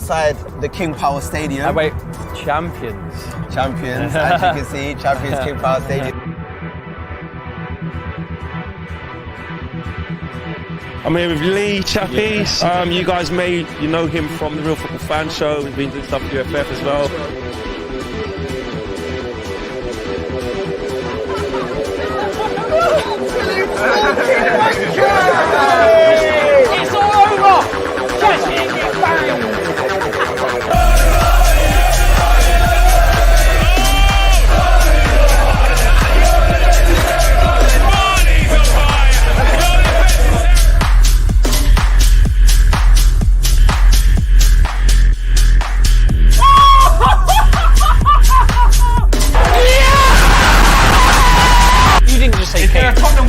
outside the King Power Stadium. Oh, wait, champions. Champions, as you can see, champions King Power Stadium. I'm here with Lee Chappies. You guys know him from the Real Football Fan Show. We've been doing stuff with UFF as well. It's all over! Just hit it, bang!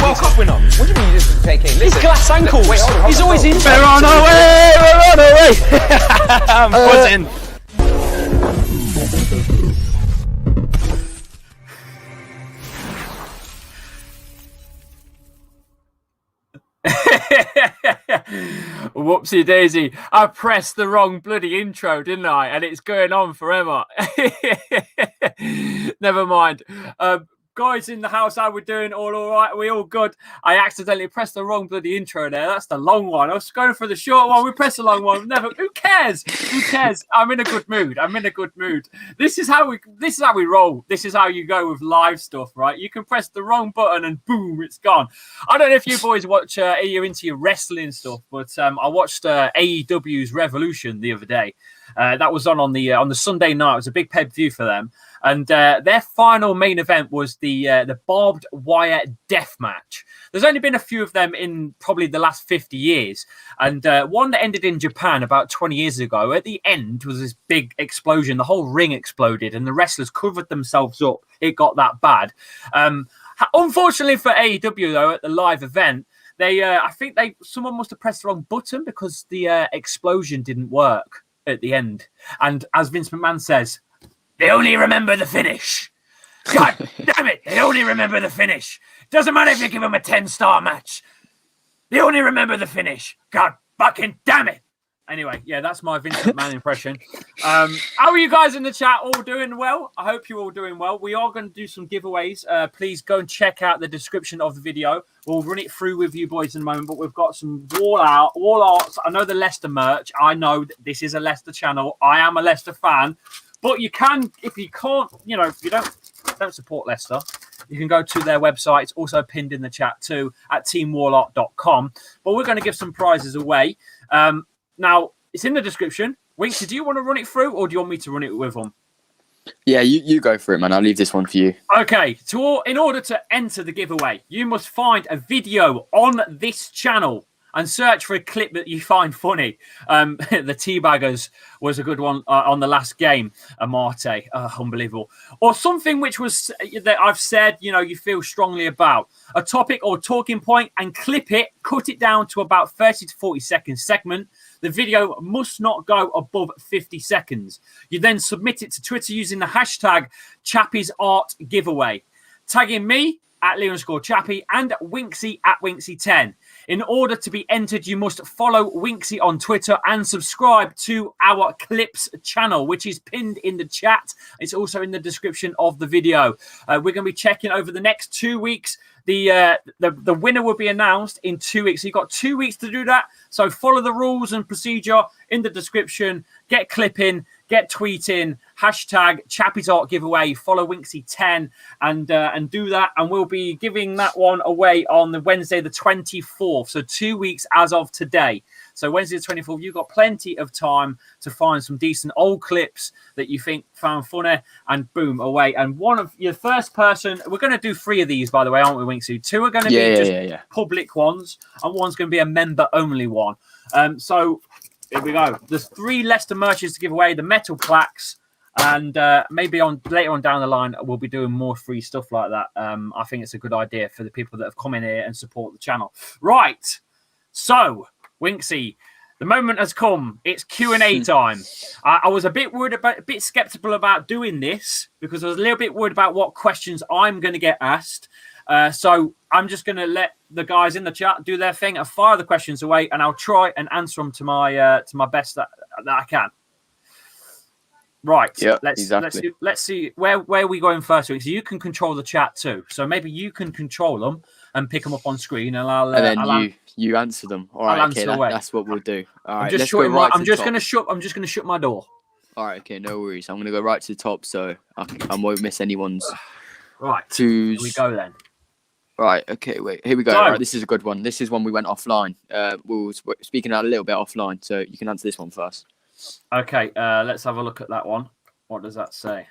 World Cup winner. What do you mean you just take it? His glass ankles. Wait, hold on, He's always in. We're on our way. We're on our way. I'm buzzing. Whoopsie daisy. I pressed the wrong bloody intro, didn't I? And it's going on forever. Never mind. Guys in the house, how we doing? All right? Are we all good? I accidentally pressed the wrong bloody intro there. That's the long one. I was going for the short one. We pressed the long one. Never. Who cares? Who cares? I'm in a good mood. This is how we roll. This is how you go with live stuff, right? You can press the wrong button and boom, it's gone. I don't know if you boys watch. Are you into your wrestling stuff? But I watched AEW's Revolution the other day. That was on the Sunday night. It was a big pay-per-view for them. And their final main event was the barbed wire death match. There's only been a few of them in probably the last 50 years. And one that ended in Japan about 20 years ago. At the end was this big explosion. The whole ring exploded and the wrestlers covered themselves up. It got that bad. Unfortunately for AEW, though, at the live event, I think someone must have pressed the wrong button because the explosion didn't work at the end. And as Vince McMahon says, they only remember the finish. God damn it. They only remember the finish. Doesn't matter if you give them a 10-star match. They only remember the finish. God fucking damn it. Anyway, yeah, that's my Vince McMahon impression. How are you guys in the chat? All doing well? I hope you're all doing well. We are going to do some giveaways. Please go and check out the description of the video. We'll run it through with you boys in a moment, but we've got some wall arts. I know the Leicester merch. I know that this is a Leicester channel. I am a Leicester fan. But you can, if you can't, if you don't support Leicester, you can go to their website. It's also pinned in the chat too at teamwarlock.com. But we're going to give some prizes away. Now, it's in the description. Winksy, do you want to run it through or do you want me to run it with them? Yeah, you go for it, man. I'll leave this one for you. Okay. In order to enter the giveaway, you must find a video on this channel and search for a clip that you find funny. The Teabaggers was a good one on the last game. Amarte, unbelievable. Or something which was that I've said, you feel strongly about. A topic or talking point and clip it, cut it down to about 30 to 40 second segment. The video must not go above 50 seconds. You then submit it to Twitter using the hashtag #ChappiesArtGiveaway. Tagging me at @Leo_Chappie and Winksy at Winksy10. In order to be entered, you must follow Winksy on Twitter and subscribe to our Clips channel, which is pinned in the chat. It's also in the description of the video. We're going to be checking over the next 2 weeks. The winner will be announced in 2 weeks. So you've got 2 weeks to do that. So follow the rules and procedure in the description. Get clipping, get tweeting, hashtag Chappie's Art Giveaway. Follow Winksy10 and do that. And we'll be giving that one away on the Wednesday the 24th. So 2 weeks as of today. So Wednesday the 24th, you've got plenty of time to find some decent old clips that you think found funny and boom, away. And one of your first person, we're going to do 3 of these, by the way, aren't we, Winksy? 2 are going to be public ones and one's going to be a member-only one. So here we go. There's 3 Leicester merches to give away, the metal plaques, and maybe later on down the line, we'll be doing more free stuff like that. I think it's a good idea for the people that have come in here and support the channel. Right. So, Winksy, the moment has come. It's Q&A time. I was a bit skeptical about doing this because I was a little bit worried about what questions I'm going to get asked. So I'm just going to let the guys in the chat do their thing and fire the questions away, and I'll try and answer them to my best that I can. Right. Yeah, let's exactly. let's see where are we going first. So you can control the chat too. So maybe you can control them and pick them up on screen, and And then I'll you answer them. All I'll right, okay, answer away. that's what we'll do. All I'm right, just let's go shutting right my. to the top. I'm just gonna shut my door. All right, okay, no worries. I'm gonna go right to the top, so I won't miss anyone's Right. twos. Here we go then. Right, okay, wait. Here we go. So- Right, this is a good one. This is one we went offline. We were speaking out a little bit offline, so you can answer this one first. Okay. Let's have a look at that one. What does that say?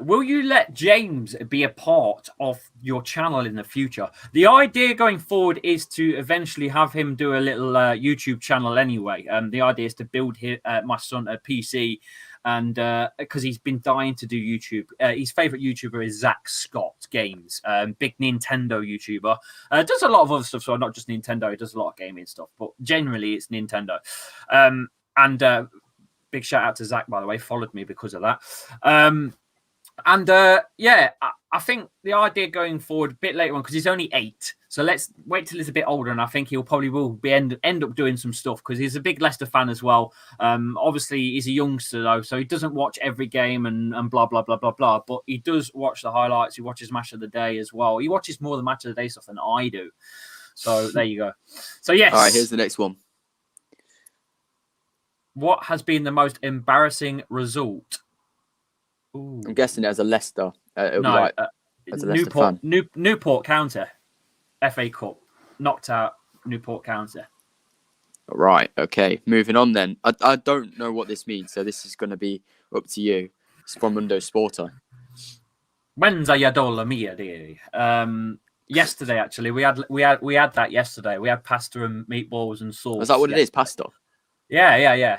Will you let James be a part of your channel in the future? The idea going forward is to eventually have him do a little YouTube channel anyway. The idea is to build my son a PC, and because he's been dying to do YouTube. His favorite YouTuber is Zach Scott Games, big Nintendo YouTuber. Does a lot of other stuff, so not just Nintendo. He does a lot of gaming stuff, but generally it's Nintendo. And big shout out to Zach, by the way, followed me because of that. Yeah, I think the idea going forward a bit later on, because he's only 8, so let's wait till he's a bit older, and I think he'll probably will be end up doing some stuff, because he's a big Leicester fan as well. Obviously he's a youngster though, so he doesn't watch every game and blah blah blah blah blah, but he does watch the highlights. He watches match of the day as well. He watches more the match of the day stuff than I do. So there you go. So yes. All right, here's the next one. What has been the most embarrassing result? Ooh. I'm guessing as a Leicester. It'll be No, like, as a Leicester fan. Newport County, FA Cup, knocked out Newport County. Right, okay. Moving on then. I don't know what this means, so this is going to be up to you. It's from Mundo Sporta. Wednesday, Yadola Mia, dear. Yesterday, actually, we had that yesterday. We had pasta and meatballs and sauce. Is that what it is? Pasta? Yeah.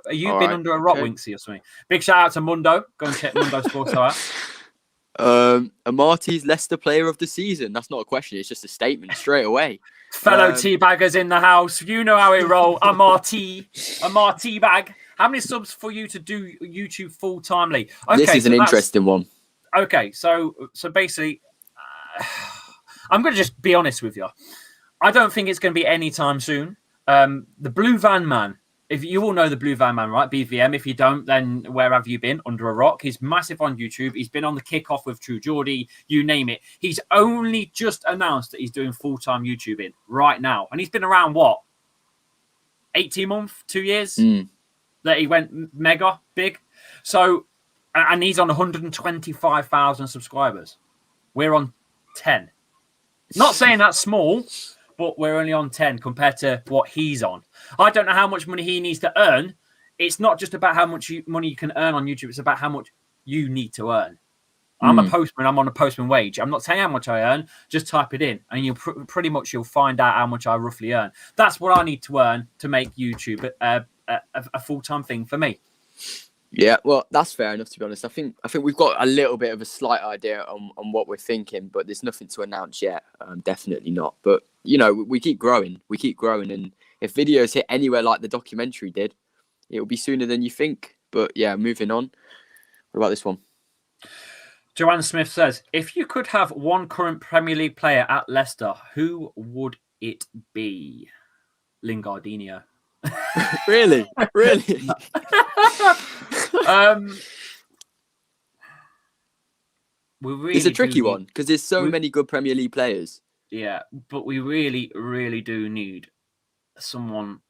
You've All been right, under a rock, okay. Winksy, or something. Big shout out to Mundo. Go and check Mundo Sports out. Amarty's Leicester Player of the Season. That's not a question. It's just a statement straight away. Fellow teabaggers in the house, you know how we roll. Amarty bag. How many subs for you to do YouTube full timely? Okay, This is an interesting one. Okay, so basically, I'm going to just be honest with you. I don't think it's going to be anytime soon. The Blue Van Man. If you all know the Blue Van Man, right? BVM. If you don't, then where have you been? Under a rock. He's massive on YouTube. He's been on the kickoff with True Geordie. You name it. He's only just announced that he's doing full-time YouTubing right now. And he's been around, what? 18 months? 2 years? That he went mega big. So, and he's on 125,000 subscribers. We're on 10. Not saying that's small, but we're only on 10 compared to what he's on. I don't know how much money he needs to earn. It's not just about how much money you can earn on YouTube. It's about how much you need to earn. I'm a postman. I'm on a postman wage. I'm not saying how much I earn. Just type it in, and you'll pretty much you'll find out how much I roughly earn. That's what I need to earn to make YouTube a full-time thing for me. Yeah, well, that's fair enough, to be honest. I think we've got a little bit of a slight idea on what we're thinking, but there's nothing to announce yet. Definitely not. But, you know, we keep growing. And if videos hit anywhere like the documentary did, it'll be sooner than you think. But, yeah, moving on. What about this one? Joanne Smith says, if you could have one current Premier League player at Leicester, who would it be? Lingardinho. Really? It's a tricky one because there's so many good Premier League players. Yeah, but we really, really do need someone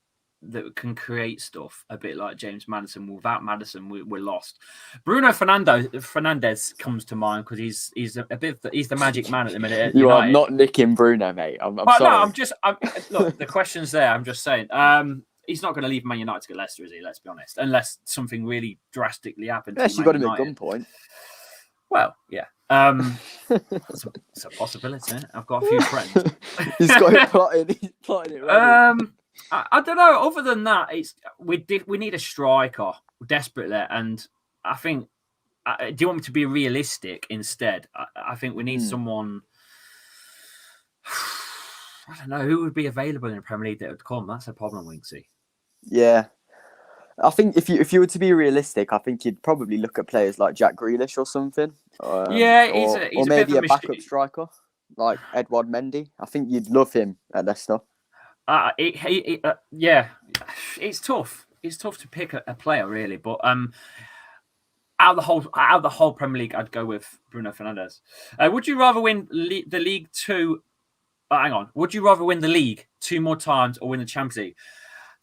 that can create stuff a bit like James Maddison. Without Maddison, we're lost. Bruno Fernandes comes to mind because he's the magic man at the minute. At you United. are not nicking Bruno, mate. I'm sorry. No, look. The question's there. I'm just saying. He's not going to leave Man United to go Leicester, is he? Let's be honest. Unless something really drastically happens. Yes, you've got him at gunpoint. Well, yeah. It's a possibility. I've got a few friends. He's got it plotting. He's plotting it ready. I don't know. Other than that, we need a striker desperately, and I think. Do you want me to be realistic instead? I think we need someone. I don't know who would be available in the Premier League that would come. That's a problem, Winksy. Yeah, I think if you were to be realistic, I think you'd probably look at players like Jack Grealish or something. He's or maybe bit of a backup striker like Edouard Mendy. I think you'd love him at Leicester. Yeah, it's tough. it's tough to pick a player really, but out of the whole Premier League, I'd go with Bruno Fernandes. Would you rather win the League 2? Hang on. Would you rather win the league 2 more times or win the Champions League?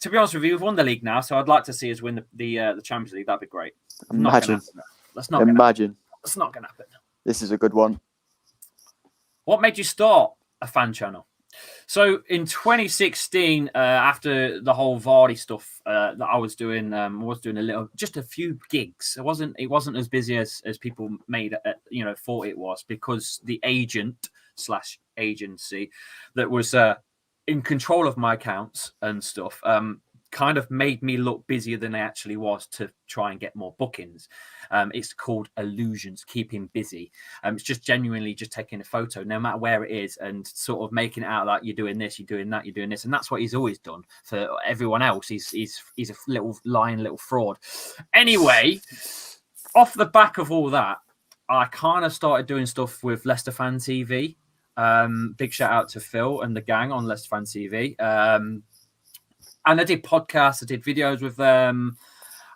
To be honest with you, we've won the league now, so I'd like to see us win the Champions League. That'd be great. Imagine. That's not going to happen. That's not going to happen. This is a good one. What made you start a fan channel? So in 2016, after the whole Vardy stuff that I was doing just a few gigs. It wasn't as busy as people made thought it was, because the agent/agency that was in control of my accounts and stuff kind of made me look busier than I actually was to try and get more bookings. It's called illusions, keeping busy. It's just genuinely just taking a photo, no matter where it is, and sort of making it out like you're doing this, you're doing that, you're doing this. And that's what he's always done for everyone else. He's a little lying little fraud. Anyway, off the back of all that, I kind of started doing stuff with Leicester Fan TV. Big shout out to Phil and the gang on Leicester Fan TV. And I did podcasts, I did videos with them.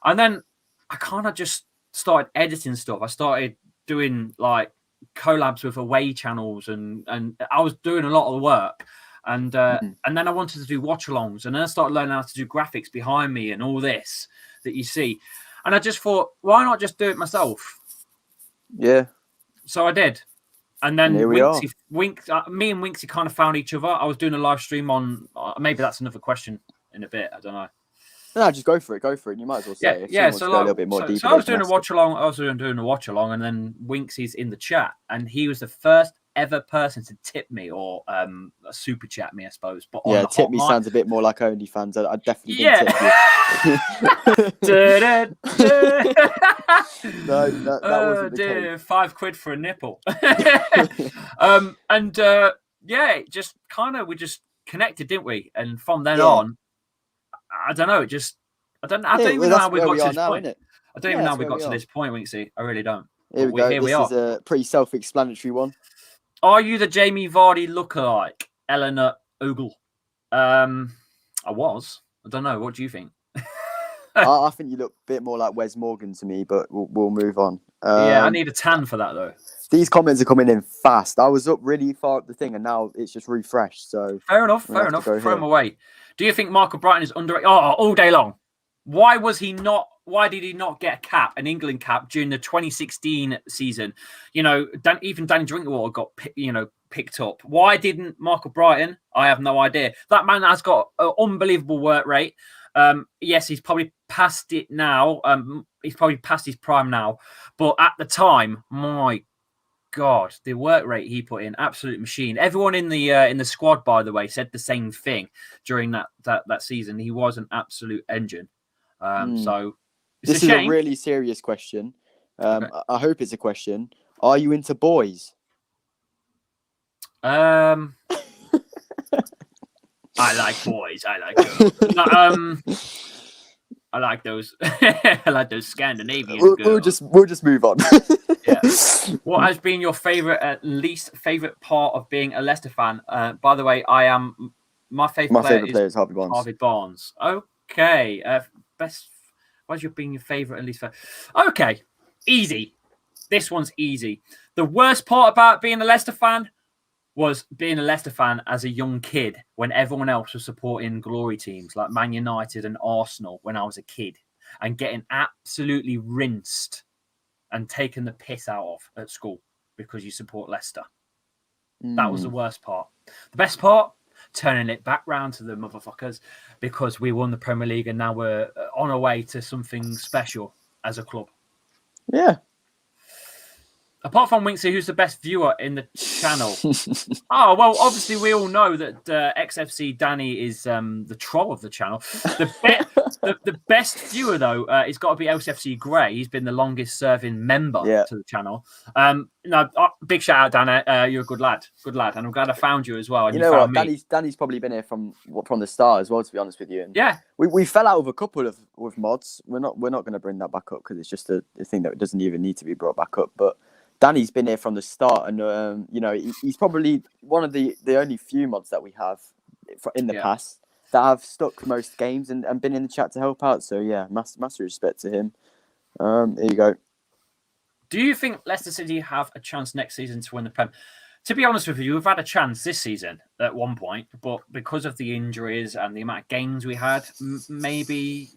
And then I kind of just started editing stuff. I started doing like collabs with away channels, and I was doing a lot of the work. And then I wanted to do watch-alongs, and then I started learning how to do graphics behind me and all this that you see. And I just thought, why not just do it myself? Yeah. So I did. And then me and Winksy kind of found each other. I was doing a live stream on, maybe that's another question in a bit. I don't know. No, just go for it. You might as well say it. Yeah. So, a little bit more deeper, so I was doing a watch along. And then Winksy's in the chat, and he was the first ever person to tip me or a super chat me, I suppose. But yeah, tip me sounds a bit more like OnlyFans. I definitely didn't tip you. No, that wasn't the case. £5 for a nipple. Just kind of we just connected, didn't we? And from then on, I don't know. I don't even know how we got to this point. I don't even know how we got to this point, Winksy. I really don't. Here we go. This is a pretty self-explanatory one. Are you the Jamie Vardy lookalike, Eleanor Ogle? I was. I don't know. What do you think? I think you look a bit more like Wes Morgan to me, but we'll move on. I need a tan for that though. These comments are coming in fast. I was up really far up the thing, and now it's just refreshed. So fair enough. Throw them away. Do you think Michael Brighton is underrated? Oh, all day long. Why did he not get an England cap during the 2016 season? Even Danny Drinkwater got picked up. Why didn't Michael Brighton? I have no idea. That man has got an unbelievable work rate. Yes, he's probably past it now. He's probably past his prime now. But at the time, my God, the work rate he put in, absolute machine. Everyone in the squad, by the way, said the same thing during that season. He was an absolute engine. So this is a really serious question. Okay. I hope it's a question. Are you into boys? I like boys. I like girls. I like those. I like those Scandinavian girls. We'll just move on. Yeah. What has been your least favorite part of being a Leicester fan? By the way, my favorite player is Harvey Barnes. Okay. What's been your favorite and least favorite? Okay. Easy. This one's easy. The worst part about being a Leicester fan was being a Leicester fan as a young kid when everyone else was supporting glory teams like Man United and Arsenal when I was a kid, and getting absolutely rinsed and taken the piss out of at school because you support Leicester. That was the worst part. The best part, turning it back round to the motherfuckers because we won the Premier League and now we're on our way to something special as a club. Yeah. Apart from Winksy, who's the best viewer in the channel? Oh, well, obviously we all know that XFC Danny is the troll of the channel. The best viewer, though, it's got to be LCFC Gray. He's been the longest serving member to the channel. Big shout out, Danny. You're a good lad. Good lad. And I'm glad I found you as well. And you know what? Danny's probably been here from the start as well, to be honest with you. And yeah. We fell out with a couple with mods. We're not going to bring that back up because it's just a thing that doesn't even need to be brought back up. But Danny's been here from the start, and he's probably one of the only few mods that we have in the past that have stuck most games and been in the chat to help out. So yeah, massive respect to him. Here you go. Do you think Leicester City have a chance next season to win the Prem? To be honest with you, we've had a chance this season at one point, but because of the injuries and the amount of games we had, maybe,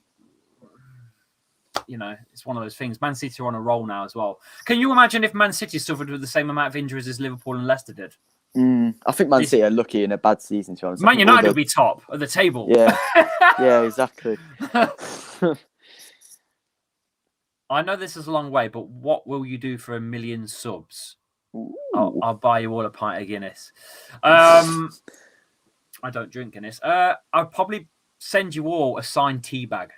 it's one of those things. Man City are on a roll now as well. Can you imagine if Man City suffered with the same amount of injuries as Liverpool and Leicester did? I think Man City are lucky in a bad season, to be honest. Man United would be top of the table. Yeah, yeah, exactly. I know this is a long way, but what will you do for 1 million subs? I'll buy you all a pint of Guinness. I don't drink Guinness. I'll probably send you all a signed tea bag.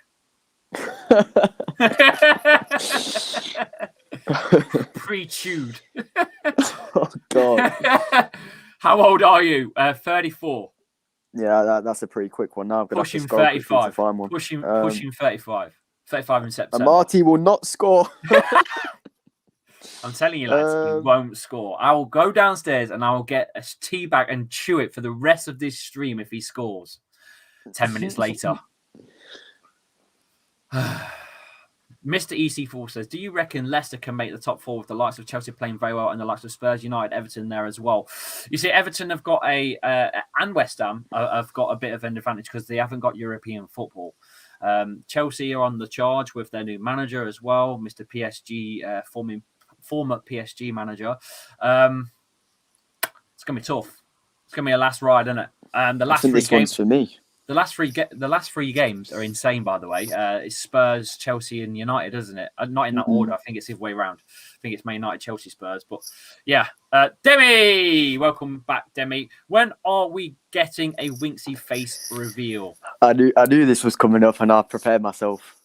Pre-chewed. Oh God. How old are you? 34. Yeah, that's a pretty quick one. Now I'm gonna pushing have to scroll quickly 35. to find one. Pushing 35. 35 in September. And Marty will not score. I'm telling you, lads, he won't score. I will go downstairs and I will get a tea bag and chew it for the rest of this stream if he scores. 10 minutes later. Mr. EC4 says, do you reckon Leicester can make the top four with the likes of Chelsea playing very well and the likes of Spurs, United, Everton there as well? You see, Everton have got and West Ham have got a bit of an advantage because they haven't got European football. Chelsea are on the charge with their new manager as well, Mr. PSG, former PSG manager. It's going to be tough. It's going to be a last ride, isn't it? And the last three games one's for me. The last three games are insane, by the way. It's Spurs, Chelsea, and United, isn't it? Not in that order. I think it's the other way around. I think it's Man United, Chelsea, Spurs. But yeah, Demi, welcome back, Demi. When are we getting a Winksy face reveal? I knew this was coming up, and I prepared myself.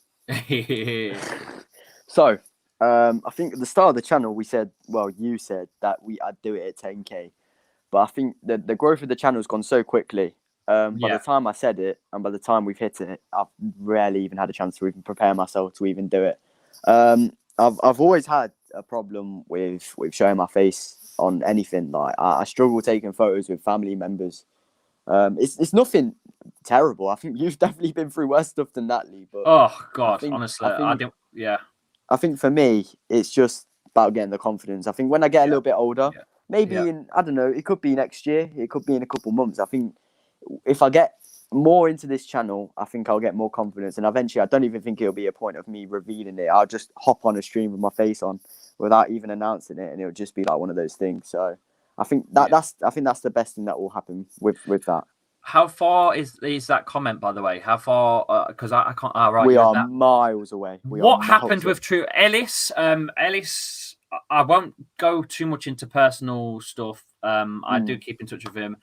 So, I think at the start of the channel, you said that I'd do it at 10K, but I think the growth of the channel has gone so quickly. By the time I said it, and by the time we've hit it, I've rarely even had a chance to even prepare myself to even do it. I've always had a problem with showing my face on anything. Like I struggle taking photos with family members. It's nothing terrible. I think you've definitely been through worse stuff than that, Lee. But oh God, honestly, I don't. Yeah. I think for me, it's just about getting the confidence. I think when I get a little bit older, maybe in, I don't know, it could be next year, it could be in a couple months. I think if I get more into this channel, I think I'll get more confidence. And eventually, I don't even think it'll be a point of me revealing it. I'll just hop on a stream with my face on without even announcing it. And it'll just be like one of those things. So I think that's the best thing that will happen with that. How far is that comment, by the way? How far? Because I can't. Right, we are miles away. What happened with True Ellis? Ellis, I won't go too much into personal stuff. I do keep in touch with him.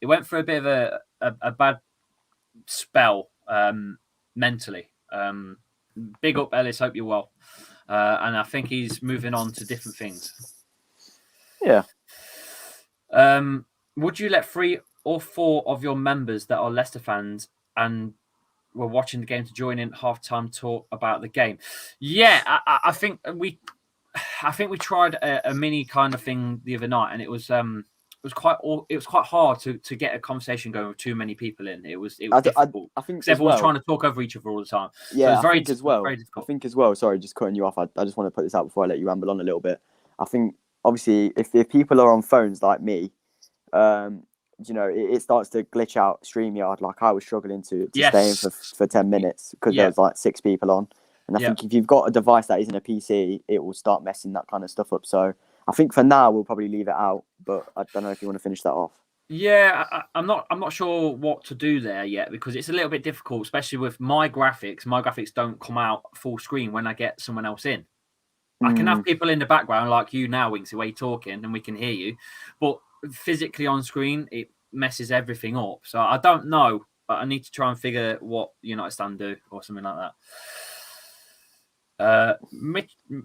It went through a bit of a bad spell mentally. Big up, Ellis. Hope you're well. And I think he's moving on to different things. Yeah. Would you let 3 or 4 of your members that are Leicester fans and were watching the game to join in halftime talk about the game? Yeah, I think we tried a mini kind of thing the other night, and it was quite hard to get a conversation going with too many people in. It was difficult. I think everyone's trying to talk over each other all the time. Yeah, so it's very I think as well. Sorry, just cutting you off. I just want to put this out before I let you ramble on a little bit. I think obviously if people are on phones like me, it starts to glitch out StreamYard. Like I was struggling to stay in for 10 minutes because there was like 6 people on. And I think if you've got a device that isn't a PC, it will start messing that kind of stuff up. So I think for now we'll probably leave it out. But I don't know if you want to finish that off. Yeah, I'm not sure what to do there yet because it's a little bit difficult, especially with my graphics. My graphics don't come out full screen when I get someone else in. I can have people in the background like you now, Winksy, where you're talking and we can hear you. But physically on screen, it messes everything up. So I don't know, but I need to try and figure what United Stand do or something like that.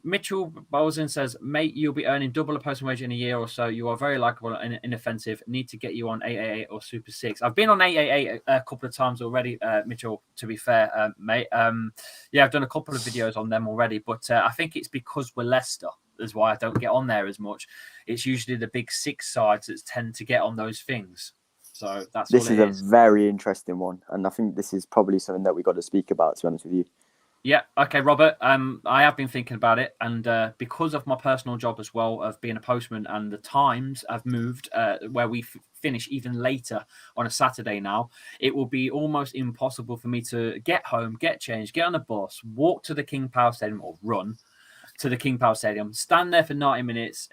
Mitchell Bolson says, mate, you'll be earning double a posting wage in a year or so. You are very likable and inoffensive. Need to get you on 888 or Super 6. I've been on 888 a couple of times already, Mitchell, to be fair, mate. I've done a couple of videos on them already, but I think it's because we're Leicester is why I don't get on there as much. It's usually the big 6 sides that tend to get on those things. So that's This all is it a is. very interesting one, and I think this is probably something that we got to speak about. To be honest with you. Yeah. Okay, Robert. I have been thinking about it, and because of my personal job as well of being a postman, and the times have moved where we finish even later on a Saturday now, it will be almost impossible for me to get home, get changed, get on a bus, walk to the King Power Stadium, or run to the King Power Stadium, stand there for 90 minutes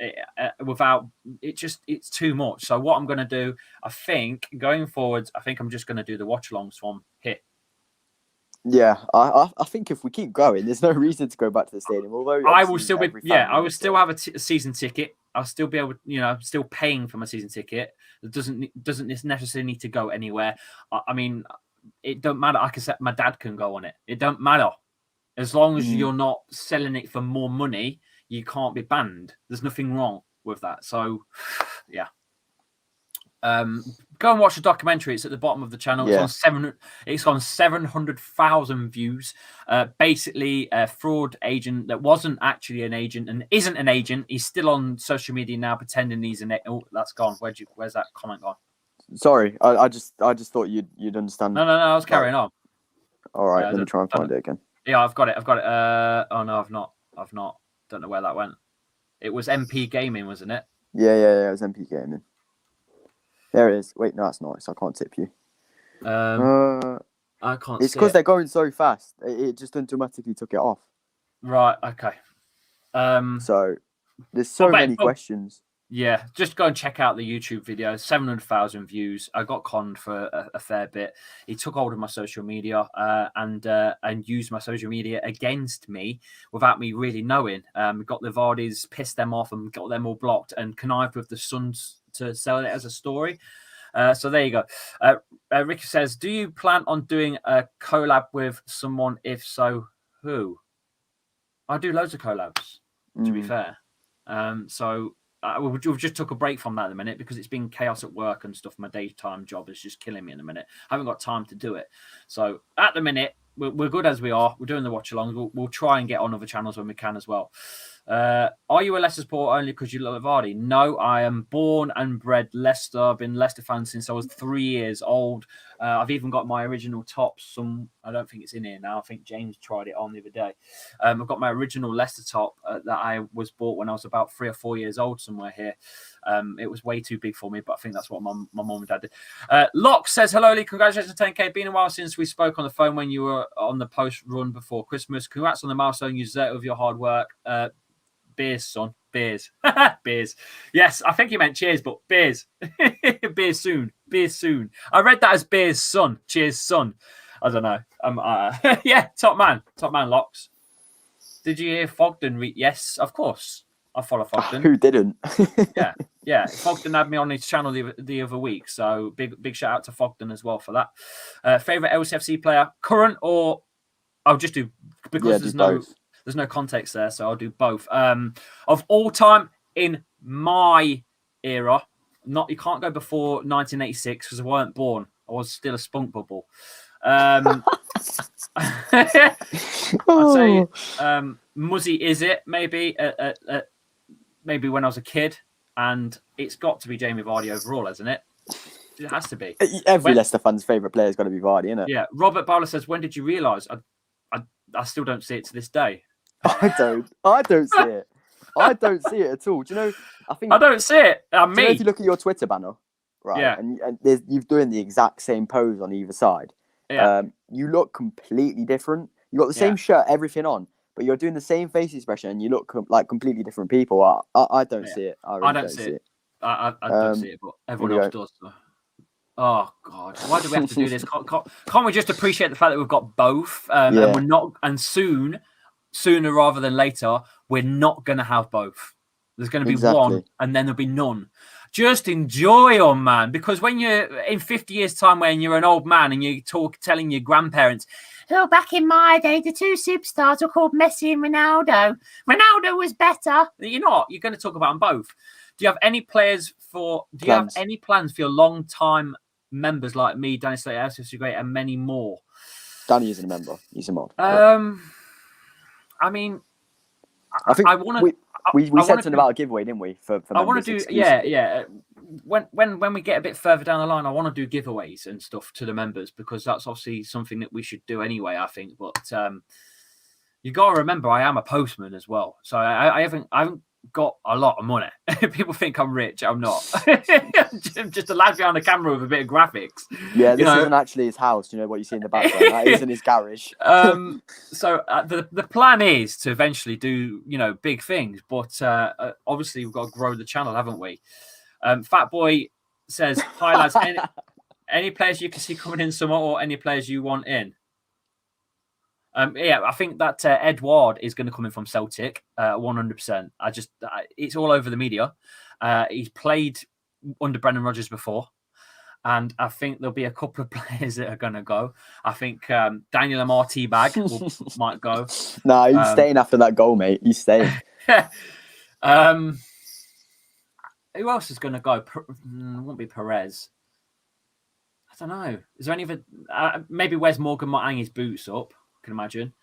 without it. It's too much. So what I'm going to do, I think, going forwards, I think I'm just going to do the watch-alongs from here. Yeah, I think if we keep going, there's no reason to go back to the stadium. Although I will obviously still be, every fan I will wants still it. have a season ticket. I'll still be able, still paying for my season ticket. It doesn't necessarily need to go anywhere. I mean, it don't matter. I can say my dad can go on it. It don't matter. As long as you're not selling it for more money, you can't be banned. There's nothing wrong with that. So, yeah. Go and watch the documentary. It's at the bottom of the channel. Yeah. It's on 700,000 views. Basically, a fraud agent that wasn't actually an agent and isn't an agent. He's still on social media now, pretending he's an. Oh, that's gone. Where's that comment gone? Sorry, I just thought you'd understand. No. I was carrying on. All right, let me try and find it again. Yeah, I've got it. Oh no, I've not. Don't know where that went. It was MP Gaming, wasn't it? Yeah. It was MP Gaming. There it is. Wait, no, that's not. So I can't tip you. I can't. It's because they're going so fast. It just automatically took it off. Right. Okay. So there's so many questions. Yeah, just go and check out the YouTube video. 700,000 views. I got conned for a fair bit. He took hold of my social media and used my social media against me without me really knowing. Got the Vardys, pissed them off, and got them all blocked, and connived with the Suns to sell it as a story. So there you go. Ricky says, "Do you plan on doing a collab with someone? If so, who?" I do loads of collabs. To be fair, so. We've just took a break from that at the minute because it's been chaos at work and stuff. My daytime job is just killing me in the minute. I haven't got time to do it. So at the minute, we're good as we are. We're doing the watch alongs. We'll try and get on other channels when we can as well. Are you a Leicester supporter only because you love Vardy? No, I am born and bred Leicester. I've been Leicester fan since I was 3 years old. I've even got my original tops. I don't think it's in here now. I think James tried it on the other day. I've got my original Leicester top that I was bought when I was about 3 or 4 years old somewhere here. It was way too big for me, but I think that's what my mum and dad did. Locke says, "Hello, Lee. Congratulations on 10K. Been a while since we spoke on the phone when you were on the post run before Christmas. Congrats on the milestone. You deserve it with your hard work. Beers, son. Beers. Beers. Yes, I think you meant cheers, but beers. Beers soon. Beers soon. I read that as beers, son. Cheers, son. I don't know. Yeah, top man. Top man, Locks. Did you hear Fogden? Yes, of course. I follow Fogden. Who didn't? Yeah. Fogden had me on his channel the other week. So big shout out to Fogden as well for that. Favorite LCFC player, current or I'll just do because there's no context there, so I'll do both. Of all time in my era, you can't go before 1986 because I weren't born. I was still a spunk bubble. I'd say Muzzy is it maybe maybe when I was a kid, and it's got to be Jamie Vardy overall, hasn't it? It has to be. Every Leicester fan's favourite player has got to be Vardy, isn't it? Yeah. Robert Bowler says, "When did you realise?" I still don't see it to this day. I don't see it. I don't see it at all. Do you know? I don't see it. Do you know if you look at your Twitter banner, right? Yeah. And you're doing the exact same pose on either side. Yeah. You look completely different. You got the same shirt, everything on, but you're doing the same face expression, and you look like completely different people. I don't see it. I really don't see it. I don't see it, but everyone else does. So. Oh God! Why do we have to do this? Can't we just appreciate the fact that we've got both? And we're not. And sooner rather than later, we're not going to have both. There's going to be one, and then there'll be none. Just enjoy on, man. Because when you're in 50 years' time, when you're an old man and you telling your grandparents, "Oh, back in my day, the two superstars were called Messi and Ronaldo. Ronaldo was better." You're not. You're going to talk about them both. Do you have any plans for your long time members like me, Danny Slater, Elsie Great, and many more? Danny isn't a member. He's a mod. I mean, I think We I said wanna something do- about a giveaway, didn't we? For I want members to do, exclusively? yeah. When we get a bit further down the line, I want to do giveaways and stuff to the members because that's obviously something that we should do anyway. I think, but you got to remember, I am a postman as well, so I haven't got a lot of money. People think I'm rich. I'm not. I'm just a lad behind the camera with a bit of graphics. Yeah, this isn't actually his house. You know what you see in the background? That isn't his garage. So the plan is to eventually do big things, but obviously we've got to grow the channel, haven't we? Fat Boy says, "Hi lads, any players you can see coming in summer, or any players you want in?" I think that Edouard is going to come in from Celtic, 100%. It's all over the media. He's played under Brendan Rodgers before, and I think there'll be a couple of players that are going to go. I think Daniel Amar Teabag might go. Nah, he's staying after that goal, mate. He's staying. Who else is going to go? It won't be Perez. I don't know. Is there any of it? Maybe Wes Morgan might hang his boots up. I can imagine.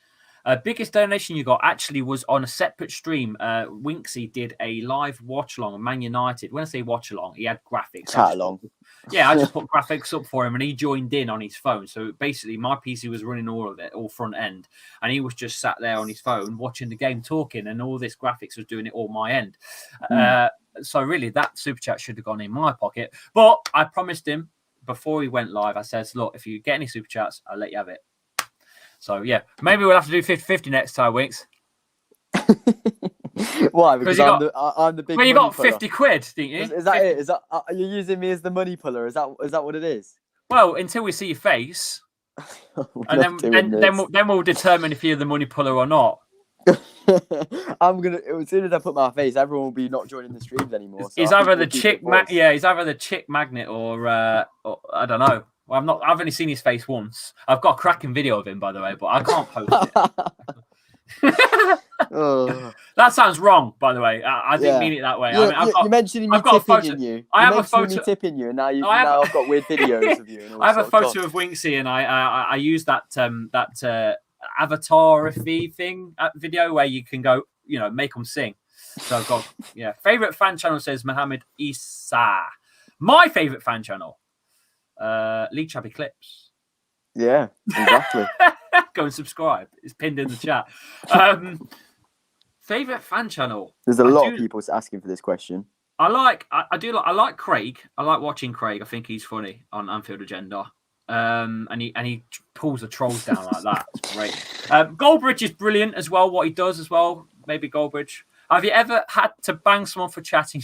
Biggest donation you got actually was on a separate stream. Winksy did a live watch along of Man United. When I say watch along, he had graphics. Chat along. Yeah, I just put graphics up for him and he joined in on his phone. So basically, my PC was running all of it, all front end, and he was just sat there on his phone watching the game, talking, and all this graphics was doing it all my end. So really, that super chat should have gone in my pocket. But I promised him before he went live, I said, "Look, if you get any super chats, I'll let you have it." So yeah, maybe we'll have to do 50-50 next time, Winks. Why? Because I'm the big. Well, you got puller. 50 quid, didn't you? Is that it? Is that are you using me as the money puller? Is that what it is? Well, until we see your face, and then we'll determine if you're the money puller or not. I'm gonna. As soon as I put my face, everyone will be not joining the streams anymore. So He's either the chick, he's either the chick magnet or I don't know. Well, I've only seen his face once. I've got a cracking video of him, by the way, but I can't post it. That sounds wrong, by the way. I didn't mean it that way. You're mentioning me tipping you. I have a photo tipping you, and now I've got weird videos of you. And all I have a photo of Winksy, and I use that avatar thing video where you can go, make them sing. So I've got favorite fan channel says Mohammed Isa. My favorite fan channel, Lee Chubby Clips. Yeah, exactly. Go and subscribe. It's pinned in the chat. Favorite fan channel. There's a lot of people asking for this question. I like Craig. I like watching Craig. I think he's funny on Anfield Agenda. And he pulls the trolls down like that. It's great. Goldbridge is brilliant as well. What he does as well. Maybe Goldbridge. Have you ever had to bang someone for chatting?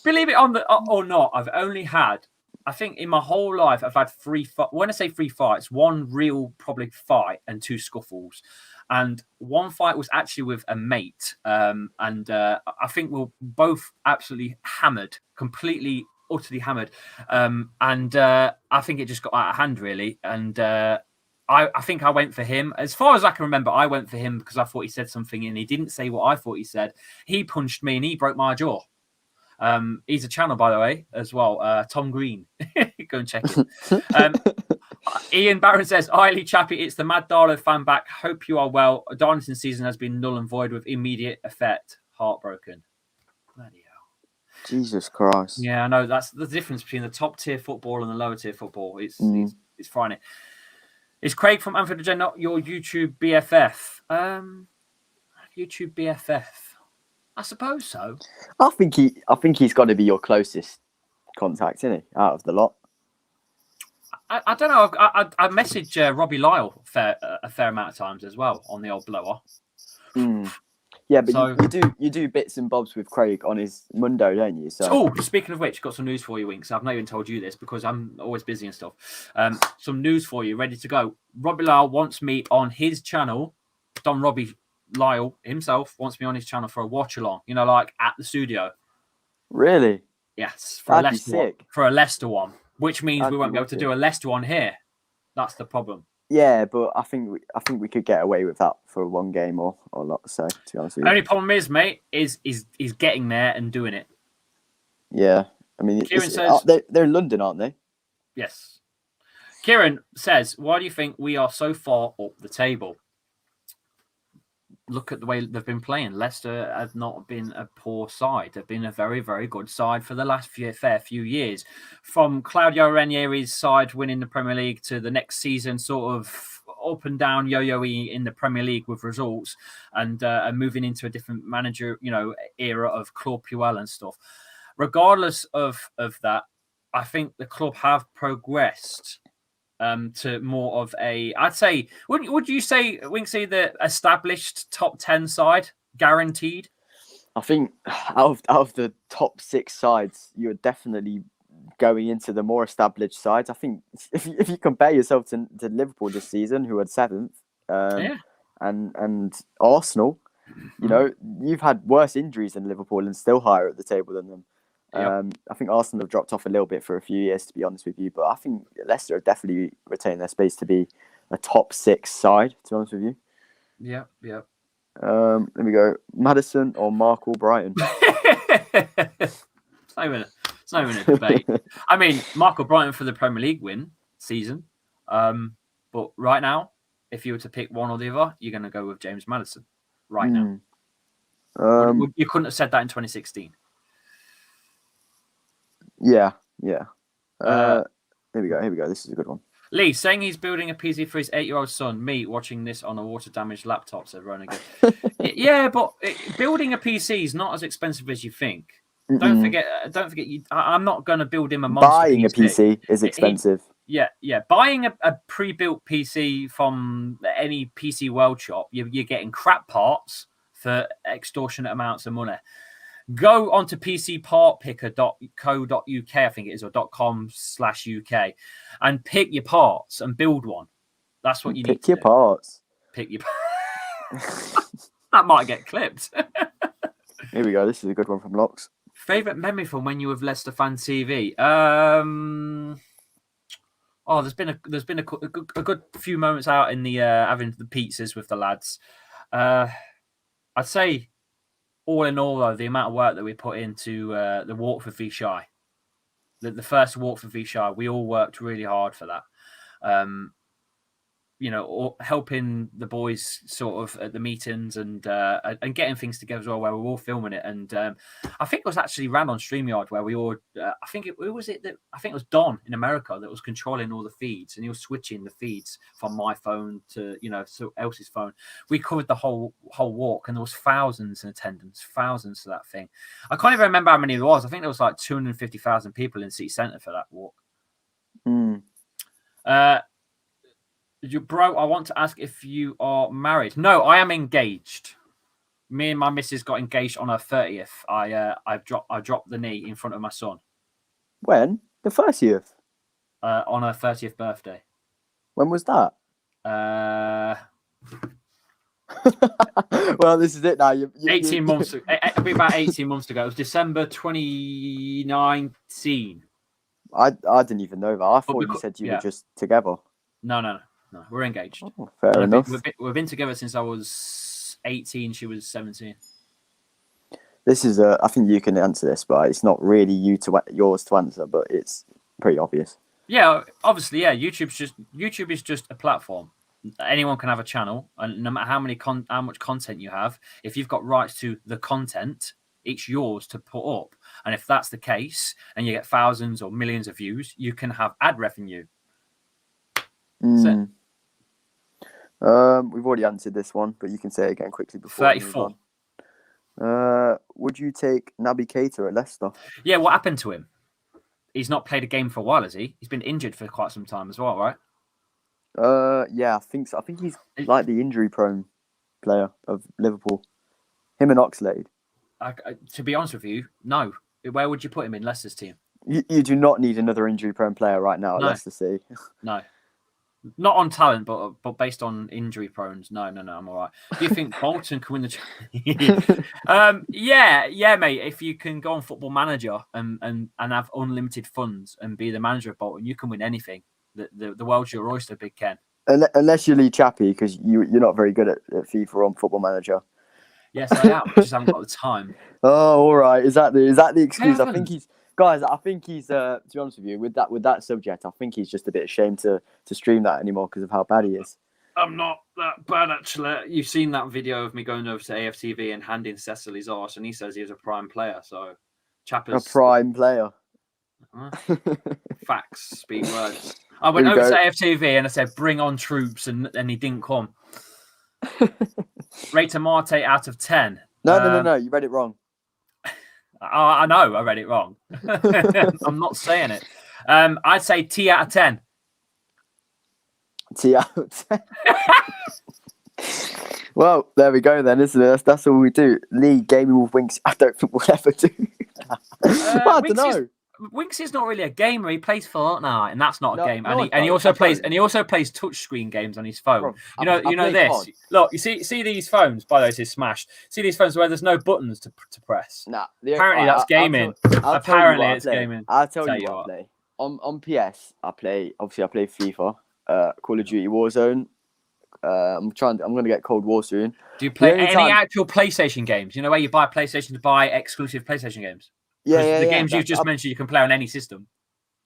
Believe it or not, I've only had. I think in my whole life, I've had when I say 3 fights, one real probably fight and 2 scuffles. And one fight was actually with a mate. I think we're both absolutely hammered, completely, utterly hammered. I think it just got out of hand, really. And I think I went for him. As far as I can remember, I went for him because I thought he said something and he didn't say what I thought he said. He punched me and he broke my jaw. He's a channel, by the way, as well. Tom Green. Go and check him. Ian Barron says, Eiley Chappie, it's the Mad Darlow fan back. Hope you are well. Darlington season has been null and void with immediate effect. Heartbroken. Bloody hell. Jesus Christ. Yeah, I know. That's the difference between the top tier football and the lower tier football. It's frightening. Is Craig from Anfield Agenda your YouTube BFF? YouTube BFF. I suppose so. I think he's got to be your closest contact, isn't he? Out of the lot. I don't know. I messaged Robbie Lyle a fair amount of times as well on the old blower. Yeah, but you do bits and bobs with Craig on his Mundo, don't you? So speaking of which, got some news for you, Winks. I've not even told you this because I'm always busy and stuff. Some news for you, ready to go. Robbie Lyle wants me on his channel. Don Robbie Lyle himself wants me on his channel for a watch along. Like at the studio. Really? Yes, That'd be sick. For a Leicester one, which means That'd we won't be be able to do a Leicester one here. That's the problem. Yeah, but I think we could get away with that for one game or a lot. So to be honest with you, only problem is, mate, is getting there and doing it. Yeah, I mean, Kieran says they're in London, aren't they? Yes. Kieran says, "Why do you think we are so far up the table?" look at the way they've been playing. Leicester have not been a poor side. They've been a very, very good side for the last fair few years. From Claudio Ranieri's side winning the Premier League to the next season, sort of up and down yo-yo-y in the Premier League with results, and moving into a different manager, era of Claude Puel and stuff. Regardless of that, I think the club have progressed to more of a, I'd say, would you say, Winksy, the established top 10 side, guaranteed? I think out of the top 6 sides, you're definitely going into the more established sides. I think if you compare yourself to Liverpool this season, who had 7th, and Arsenal, you've had worse injuries than Liverpool and still higher at the table than them. Yep. I think Arsenal have dropped off a little bit for a few years, to be honest with you. But I think Leicester have definitely retained their space to be a top 6 side, to be honest with you. Yeah. Let me go. Maddison or Mark Albrighton? It's not even a debate. I mean, Mark Albrighton for the Premier League win season. But right now, if you were to pick one or the other, you're going to go with James Maddison right now. You couldn't have said that in 2016. Yeah. Here we go. This is a good one. Lee saying he's building a PC for his 8-year-old son. Me watching this on a water-damaged laptop, said Ron again. Yeah, but building a PC is not as expensive as you think. Don't forget. I'm not going to build him a monster Buying PC. a PC is expensive. Yeah. Buying a pre-built PC from any PC World shop, you're getting crap parts for extortionate amounts of money. Go onto pcpartpicker.co.uk, I think it is, or .com/UK, and pick your parts and build one. That's what you need to do. Pick your parts. Pick your That might get clipped. Here we go. This is a good one from Locks. Favorite memory from when you were Leicester Fan TV? There's been a good few moments out in the having the pizzas with the lads. I'd say, all in all, though, the amount of work that we put into the walk for Vichy, the first walk for Vichy, we all worked really hard for that. Helping the boys sort of at the meetings and getting things together as well, where we're all filming it. And I think it was actually ran on StreamYard, where we all, I think it was Don in America that was controlling all the feeds, and he was switching the feeds from my phone to, Elsie's phone. We covered the whole walk, and there was thousands in attendance, thousands to that thing. I can't even remember how many there was. I think there was like 250,000 people in City Centre for that walk. Bro, I want to ask if you are married. No, I am engaged. Me and my missus got engaged on her 30th. I dropped the knee in front of my son. When? The 30th? On her 30th birthday. When was that? Well, this is it now. 18 months. It'll be about 18 months ago. It was December 2019. I didn't even know that. I thought you said you were just together. No, we're engaged. Oh, fair enough. We've been together since I was 18. She was 17. This is I think you can answer this, but it's not really yours to answer, but it's pretty obvious. Yeah, obviously, yeah. YouTube is just a platform. Anyone can have a channel, and no matter how much content you have, if you've got rights to the content, it's yours to put up. And if that's the case, and you get thousands or millions of views, you can have ad revenue. We've already answered this one, but you can say it again quickly before. 34. Would you take Naby Keita at Leicester? Yeah, what happened to him? He's not played a game for a while, has he? He's been injured for quite some time as well, right? Yeah, I think so. I think he's like the injury-prone player of Liverpool. Him and Oxlade. To be honest with you, no. Where would you put him in Leicester's team? You do not need another injury-prone player right now at Leicester City. No. Not on talent, but based on injury prones. No, I'm all right. Do you think Bolton can win the yeah, mate. If you can go on Football Manager and have unlimited funds and be the manager of Bolton, you can win anything. The world's your oyster, Big Ken. Unless you're Lee Chappie, because you're not very good at FIFA on Football Manager. Yes, I am. I just haven't got the time. Oh, all right. Is that the excuse? I think he's. Guys, I think he's, to be honest with you, with that subject, I think he's just a bit ashamed to stream that anymore because of how bad he is. I'm not that bad, actually. You've seen that video of me going over to AFTV and handing Cecil his arse, and he says he was a prime player. So, A prime player. Facts speak words. I went over to AFTV and I said, "Bring on troops," and he didn't come. Rate a Marte out of 10. No. You read it wrong. I know I read it wrong. I'm not saying it. I'd say T out of 10. T out of 10. Well, there we go then, isn't it? That's all we do. League gaming with Winksy. I don't think we'll ever do. I don't know. Winksy's not really a gamer. He plays Fortnite, and that's not a game. No, and he also plays touchscreen games on his phone. Bro, you know this. COD. Look, you see these phones. By the way, this is smashed. See these phones where there's no buttons to press. Nah, apparently that's gaming. Apparently it's gaming. I'll tell you what I play. On PS, I play FIFA, Call of Duty Warzone. I'm gonna get Cold War soon. Do you play any actual PlayStation games? You know where you buy PlayStation to buy exclusive PlayStation games? Yeah, the games you've just mentioned, you can play on any system.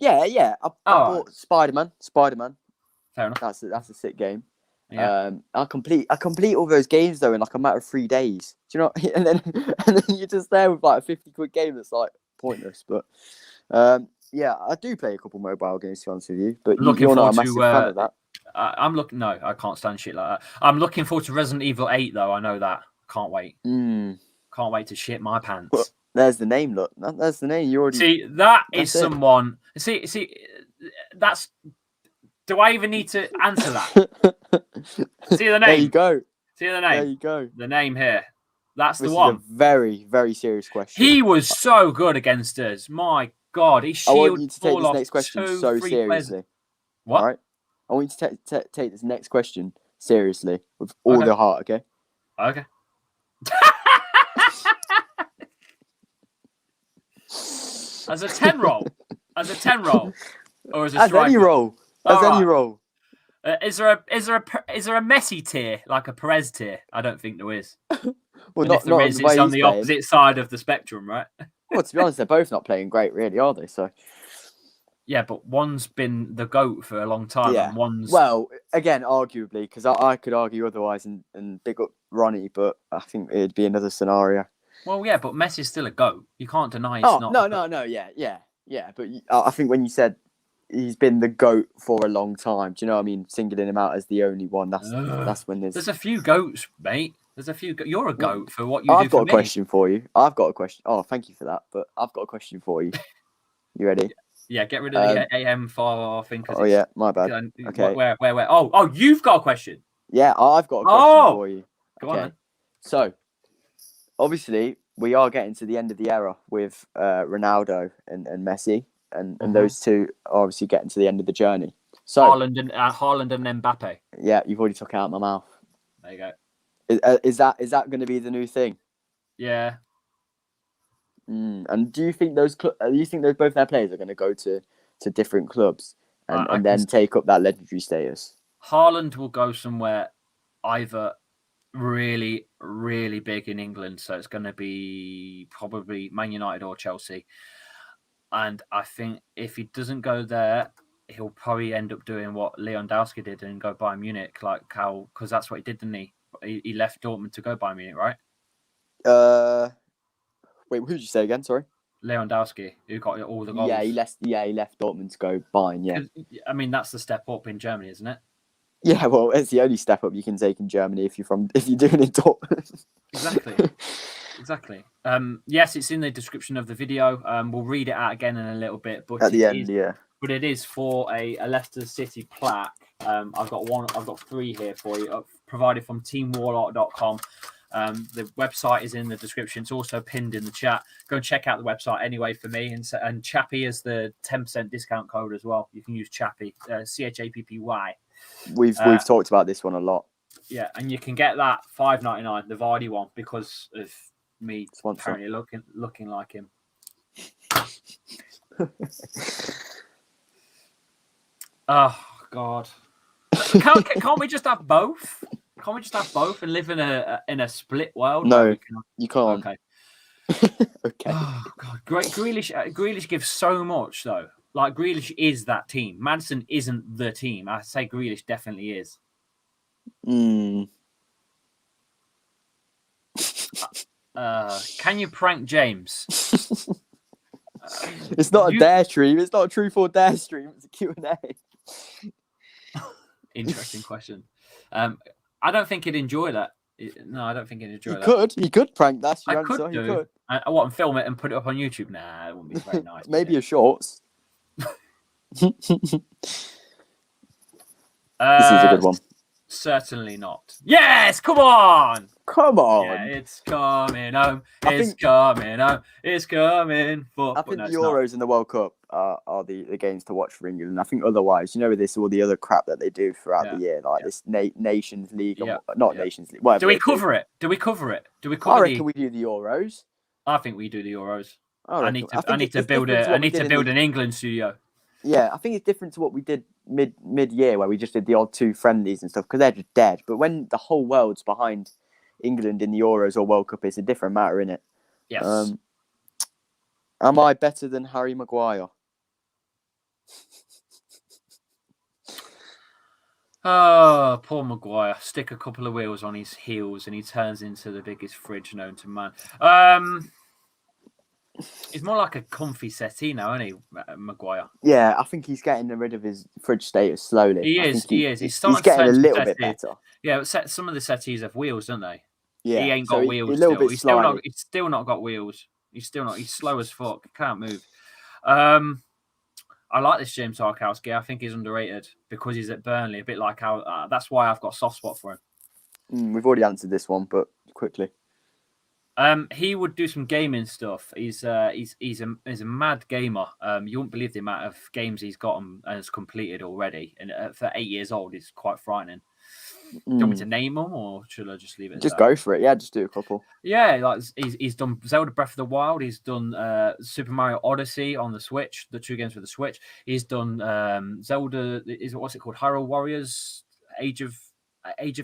Yeah. I bought Spider-Man. Fair enough. That's a sick game. Yeah. I complete all those games though in like a matter of 3 days. Do you know? And then you're just there with like a 50 quid game that's like pointless. But yeah, I do play a couple mobile games to be honest with you. But you're not a massive fan of that. I'm looking. No, I can't stand shit like that. I'm looking forward to Resident Evil 8 though. I know that. Can't wait. Can't wait to shit my pants. Well, there's the name. Look, there's the name. You already see that is someone. See. That's. Do I even need to answer that? See the name. There you go. See the name. There you go. The name here. That's this the one. Is a very, very serious question. He was so good against us. My God, he shielded. I want you to take this next question so seriously. What? All right. I want you to take this next question seriously with all the heart. Okay. Okay. As a 10 roll, or as a striker? Any roll. Any roll. Is there a Messi tier, like a Perez tier? I don't think there is. Well, if there is, it's on the opposite side of the spectrum, right? Well, to be honest, they're both not playing great, really, are they? So. Yeah, but one's been the GOAT for a long time, and one's well, again, arguably, because I could argue otherwise and big up Ronnie, but I think it'd be another scenario. Well, yeah, but Messi's still a GOAT. You can't deny it's not. No, yeah. But I think when you said he's been the GOAT for a long time, do you know what I mean? Singling him out as the only one, that's when there's a few GOATs, mate. There's a few. You're a GOAT for what you do. I've got for a question for you. I've got a question. Oh, thank you for that. But I've got a question for you. You ready? Yeah, get rid of the AM4 thing. Oh yeah, my bad. Okay. Where? Oh, you've got a question. Yeah, I've got a question for you. Go on then. So, obviously, we are getting to the end of the era with Ronaldo and Messi, and those two are obviously getting to the end of the journey. So Haaland and Mbappe. Yeah, you've already took it out of my mouth. There you go. Is that going to be the new thing? Yeah. And do you think both their players are going to go to different clubs and then take up that legendary status? Haaland will go somewhere either really, really big in England, so it's going to be probably Man United or Chelsea. And I think if he doesn't go there, he'll probably end up doing what Lewandowski did and go Bayern Munich, because that's what he did, didn't he? He left Dortmund to go Bayern Munich, right? Wait, who did you say again? Sorry. Lewandowski, who got all the goals. Yeah, he left Dortmund to go Bayern. Yeah. I mean, that's the step up in Germany, isn't it? Yeah, well, it's the only step up you can take in Germany if you're doing it in Dortmund. Exactly. Yes, it's in the description of the video. We'll read it out again in a little bit, but at the end, But it is for a Leicester City plaque. I've got 3 here for you, provided from teamwarlock.com. The website is in the description. It's also pinned in the chat. Go and check out the website anyway for me. And Chappy is the 10% discount code as well. You can use Chappy, CHAPPY. We've talked about this one a lot. Yeah, and you can get that $5.99, the Vardy one, because of me apparently looking like him. Oh God! Can't we just have both? Can't we just have both and live in a split world? No, you can't. Okay. Okay. Oh God! Grealish gives so much though. Like Grealish is that team. Maddison isn't the team. I say Grealish definitely is. Mm. Can you prank James? It's not a you- dare stream. It's not a truth or dare stream. It's a Q&A. Interesting question. I don't think he'd enjoy that. No, I don't think he'd enjoy You that. could. You could prank. That's your I answer. could You do. could. I want to film it and put it up on YouTube. Nah, it wouldn't be very nice. Maybe a shorts. This is a good one. Certainly not. Yes, come on. Come on. Yeah, it's coming home. I It's think- coming home. It's coming. I think the Euros and the World Cup are the games to watch for England. I think otherwise, with this all the other crap that they do throughout the year, like this Nations League, and Nations League. Whatever. Do we cover it? Do we cover it? Do we I cover reckon we do the Euros. I think we do the Euros. I need think to it's build different to I what we need to did in build the- an England studio. Yeah, I think it's different to what we did mid-year, where we just did the odd 2 friendlies and stuff, because they're just dead. But when the whole world's behind England in the Euros or World Cup, it's a different matter, innit? Yes. Am I better than Harry Maguire? Oh, poor Maguire. Stick a couple of wheels on his heels and he turns into the biggest fridge known to man. He's more like a comfy settee now, isn't he, Maguire? Yeah, I think he's getting rid of his fridge status slowly. He I is. think He is. He's starting to getting a turn little into bit settee. better. Yeah, but some of the settees have wheels, don't they? Yeah, He ain't so got wheels. A little bit He's slimy. still not got wheels. He's slow as fuck. Can't move. I like this James Tarkowski. I think he's underrated because he's at Burnley. A bit like how that's why I've got a soft spot for him. We've already answered this one, but quickly. He would do some gaming stuff. He's a mad gamer. You wouldn't believe the amount of games he's got and has completed already. And for 8 years old, it's quite frightening. Do you want me to name them, or should I just leave it? Just go for it. Yeah, just do a couple. Yeah, like he's done Zelda Breath of the Wild. He's done Super Mario Odyssey on the Switch, the 2 games for the Switch. He's done Zelda. What's it called? Hyrule Warriors, Age of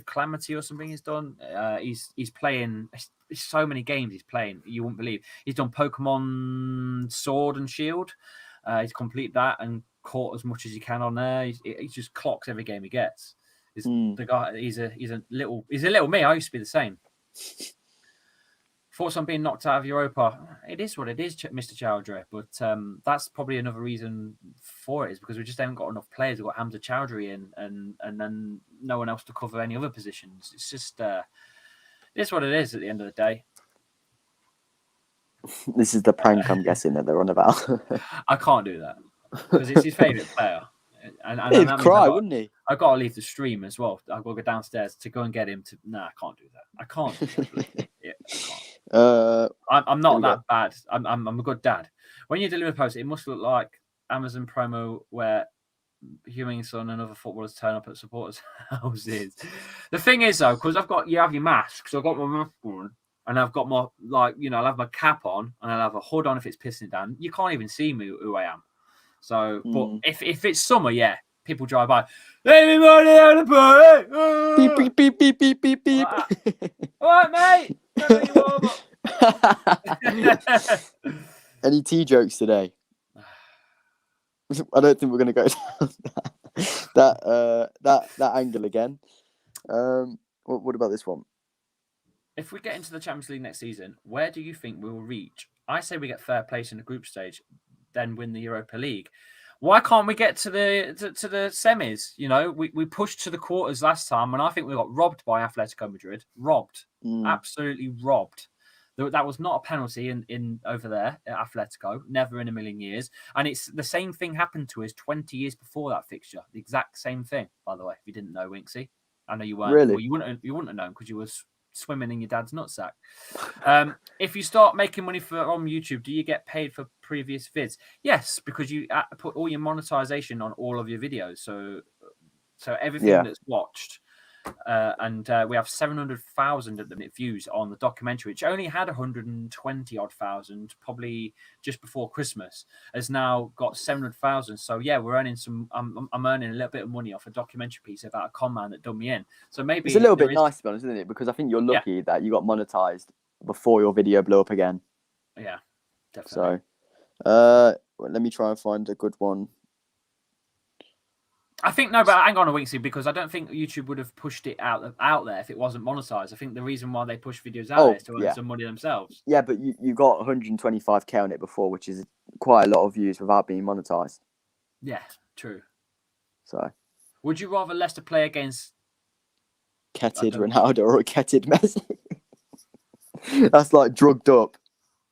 Calamity or something. He's done. He's playing so many games. He's playing. You wouldn't believe. He's done Pokemon Sword and Shield. He's completed that and caught as much as he can on there. He just clocks every game he gets. The guy, he's a little me. I used to be the same. Thoughts on being knocked out of Europa? It is what it is, Mr. Chowdhury. But that's probably another reason for it, is because we just haven't got enough players. We've got Hamza Chowdhury and then no one else to cover any other positions. It's just it's what it is at the end of the day. This is the prank, I'm guessing, that they're on about. I can't do that because it's his favourite player. And He'd that means cry, wouldn't he? I've got to leave the stream as well. I've got to go downstairs to go and get him to. Nah, I can't do that. I can't. Yeah, I can't. I'm not that bad. I'm a good dad. When you deliver a post, it must look like Amazon promo where Hewing Son and other footballers turn up at supporters' houses. The thing is, though, because you have your mask, so I've got my mask on, and I've got my I'll have my cap on, and I'll have a hood on if it's pissing it down. You can't even see me who I am. So, but if it's summer, yeah, people drive by. Everybody out of the party. Beep beep beep beep beep beep beep. All right, mate. Any tea jokes today? I don't think we're going to go down that angle again. What about this one? If we get into the Champions League next season, where do you think we will reach? I say we get third place in the group stage, then win the Europa League. Why can't we get to the semis? We pushed to the quarters last time, and I think we got robbed by Atletico Madrid. Robbed, absolutely robbed. That was not a penalty in over there at Atletico, never in a million years. And it's the same thing happened to us 20 years before that fixture. The exact same thing, by the way. If you didn't know, Winksy, I know you weren't. Really? Well, you wouldn't have known because you were swimming in your dad's nutsack. If you start making money on YouTube, do you get paid for previous vids? Yes, because you put all your monetization on all of your videos. So everything that's watched. And we have 700,000 at the minute views on the documentary, which only had 120 odd thousand, probably just before Christmas, has now got 700,000. So yeah, we're earning some. I'm earning a little bit of money off a documentary piece about a con man that done me in. So maybe it's a little bit nice, to be honest, isn't it? Because I think you're lucky that you got monetized before your video blew up again. Yeah, definitely. So, let me try and find a good one. I think no, but hang on a Winksy, because I don't think YouTube would have pushed it out there if it wasn't monetized. I think the reason why they push videos out there is to earn some money themselves. Yeah, but you got 125k on it before, which is quite a lot of views without being monetized. Yeah, true. So, would you rather Leicester play against Ketted Ronaldo or a Ketted Messi? That's like drugged up.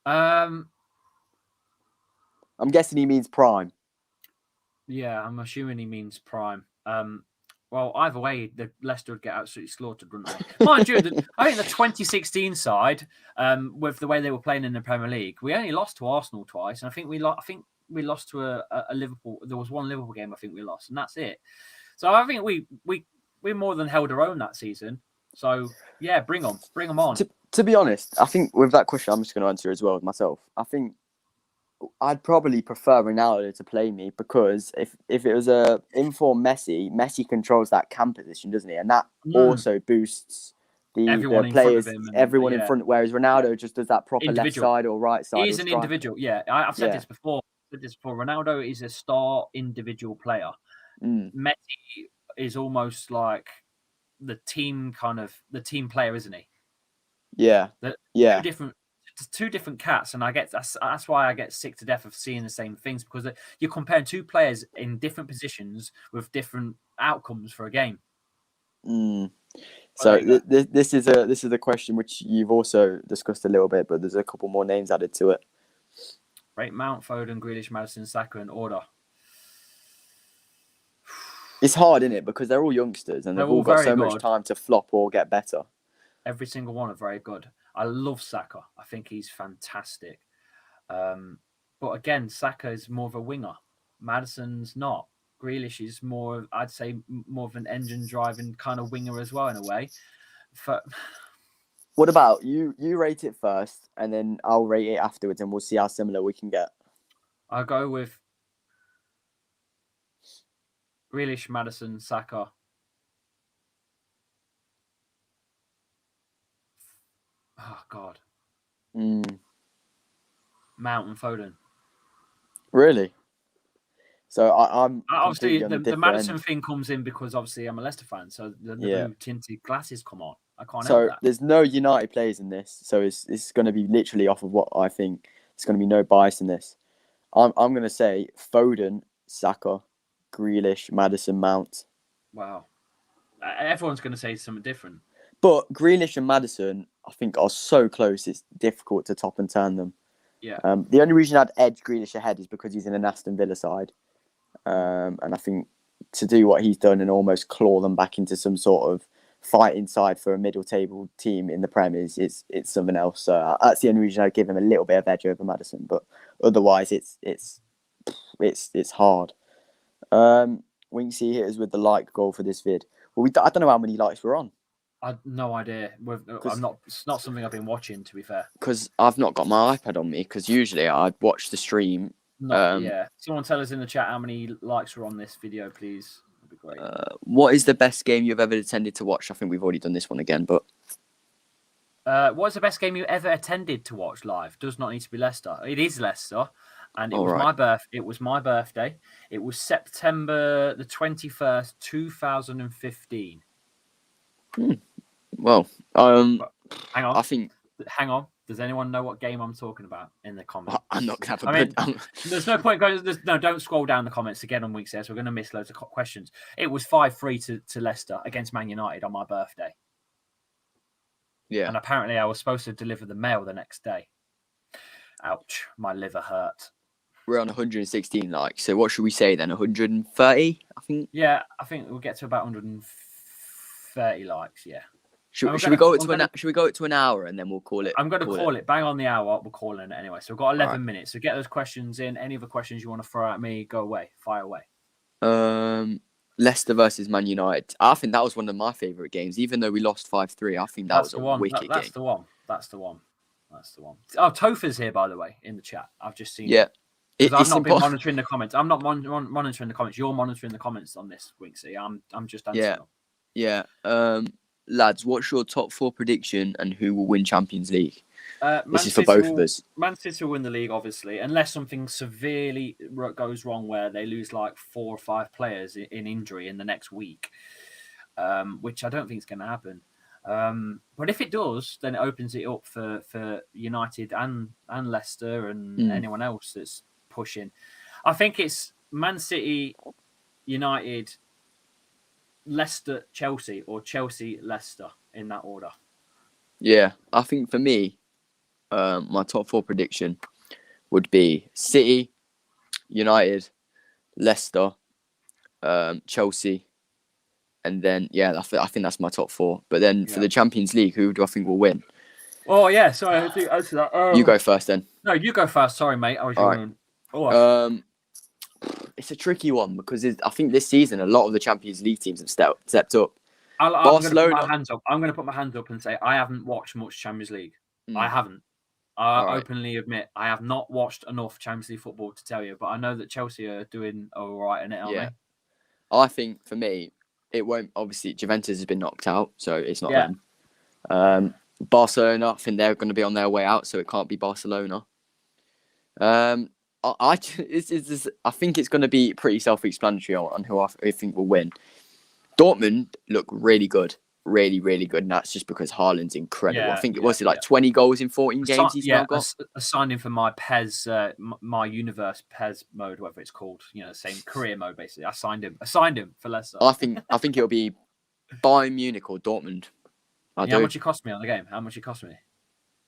I'm guessing he means prime. Yeah, I'm assuming he means prime. Well, either way, the Leicester would get absolutely slaughtered, wouldn't they? Mind you, I think the 2016 side, with the way they were playing in the Premier League, we only lost to Arsenal twice, and I think we lost to a Liverpool. There was one Liverpool game I think we lost, and that's it. So I think we more than held our own that season. So yeah, bring them on. To be honest, I think with that question, I'm just going to answer as well myself. I think I'd probably prefer Ronaldo to play me, because if it was a informed Messi controls that cam position, doesn't he? And that also boosts the players, everyone in front. Whereas Ronaldo just does that proper left side or right side. He's an individual. Yeah, I've said this before. Ronaldo is a star individual player. Messi is almost like the team player, isn't he? Yeah. Two different cats, and that's why I get sick to death of seeing the same things, because you're comparing two players in different positions with different outcomes for a game. So this is a question which you've also discussed a little bit, but there's a couple more names added to it. Right, Mount, Foden, Grealish, Maddison, Saka in order. It's hard, isn't it? Because they're all youngsters and they've all got so much time to flop or get better. Every single one are very good. I love Saka. I think he's fantastic. But again, Saka is more of a winger. Maddison's not. Grealish is more, I'd say, more of an engine-driving kind of winger as well, in a way. What about you? You rate it first, and then I'll rate it afterwards, and we'll see how similar we can get. I'll go with Grealish, Maddison, Saka. Oh, God. Mount and Foden. Really? So I'm obviously the Maddison thing comes in because obviously I'm a Leicester fan, so the blue tinted glasses come on. I can't help that. So there's no United players in this, so it's going to be literally off of what I think. There's going to be no bias in this. I'm going to say Foden, Saka, Grealish, Maddison, Mount. Wow. Everyone's going to say something different. But Grealish and Maddison, I think, are so close. It's difficult to top and turn them. Yeah. The only reason I'd edge Grealish ahead is because he's in an Aston Villa side, and I think to do what he's done and almost claw them back into some sort of fighting side for a middle table team in the Prem it's something else. So that's the only reason I'd give him a little bit of edge over Maddison. But otherwise, it's hard. Winksy hit us with the like goal for this vid. Well, I don't know how many likes we're on. I have no idea. It's not something I've been watching, to be fair. Because I've not got my iPad on me. Because usually I'd watch the stream. Someone tell us in the chat how many likes were on this video, please. That'd be great. What is the best game you've ever attended to watch? I think we've already done this one again, but what is the best game you ever attended to watch live? Does not need to be Leicester. It is Leicester, and it was my birthday. It was September the 21st, 2015. Well, hang on. Hang on. Does anyone know what game I'm talking about in the comments? I'm not going to have there's no point going. Don't scroll down the comments again on Winksy. So we're going to miss loads of questions. It was 5-3 to Leicester against Man United on my birthday. Yeah. And apparently I was supposed to deliver the mail the next day. Ouch. My liver hurt. We're on 116 likes. So what should we say then? 130, I think? Yeah, I think we'll get to about 130 likes, yeah. Should we go it to an hour and then we'll call it? I'm going to call it. Bang on the hour. We're calling it anyway. So we've got 11 minutes. So get those questions in. Any other questions you want to throw at me, go away. Fire away. Leicester versus Man United. I think that was one of my favourite games. Even though we lost 5-3, I think that was a wicked game. That's the one. Oh, Topher's here, by the way, in the chat. I've just seen it. I've not been monitoring the comments. I'm not monitoring the comments. You're monitoring the comments on this, Winksy. I'm just answering them. Yeah. Lads, what's your top 4 prediction and who will win Champions League? This is for both of us. Man City will win the league, obviously, unless something severely goes wrong where they lose like 4 or 5 players in injury in the next week, which I don't think is going to happen. But if it does, then it opens it up for United and Leicester and anyone else that's pushing. I think it's Man City, United, Leicester, Chelsea, or Chelsea, Leicester in that order. Yeah, I think for me, my top 4 prediction would be City, United, Leicester, Chelsea, and then I think that's my top 4. But then for the Champions League, who do I think will win? Oh yeah, sorry, I think answer that. You go first then. No, you go first. Sorry, mate. I was All right. It's a tricky one because I think this season a lot of the Champions League teams have stepped up. Barcelona. I'm going to put my hands up and say I haven't watched much Champions League. I haven't. I openly admit I have not watched enough Champions League football to tell you, but I know that Chelsea are doing all right in it, aren't they? I think for me, it won't. Obviously, Juventus has been knocked out, so it's not them. Barcelona, I think they're going to be on their way out, so it can't be Barcelona. I think it's going to be pretty self-explanatory on who I think will win. Dortmund look really good, really, really good, and that's just because Haaland's incredible. Yeah, I think it was 20 goals in 14 games he's now got. I signed him for my PES, my Universe PES mode, whatever it's called. Same career mode basically. I signed him for Leicester. I think it'll be Bayern Munich or Dortmund. How much it cost me on the game? How much it cost me?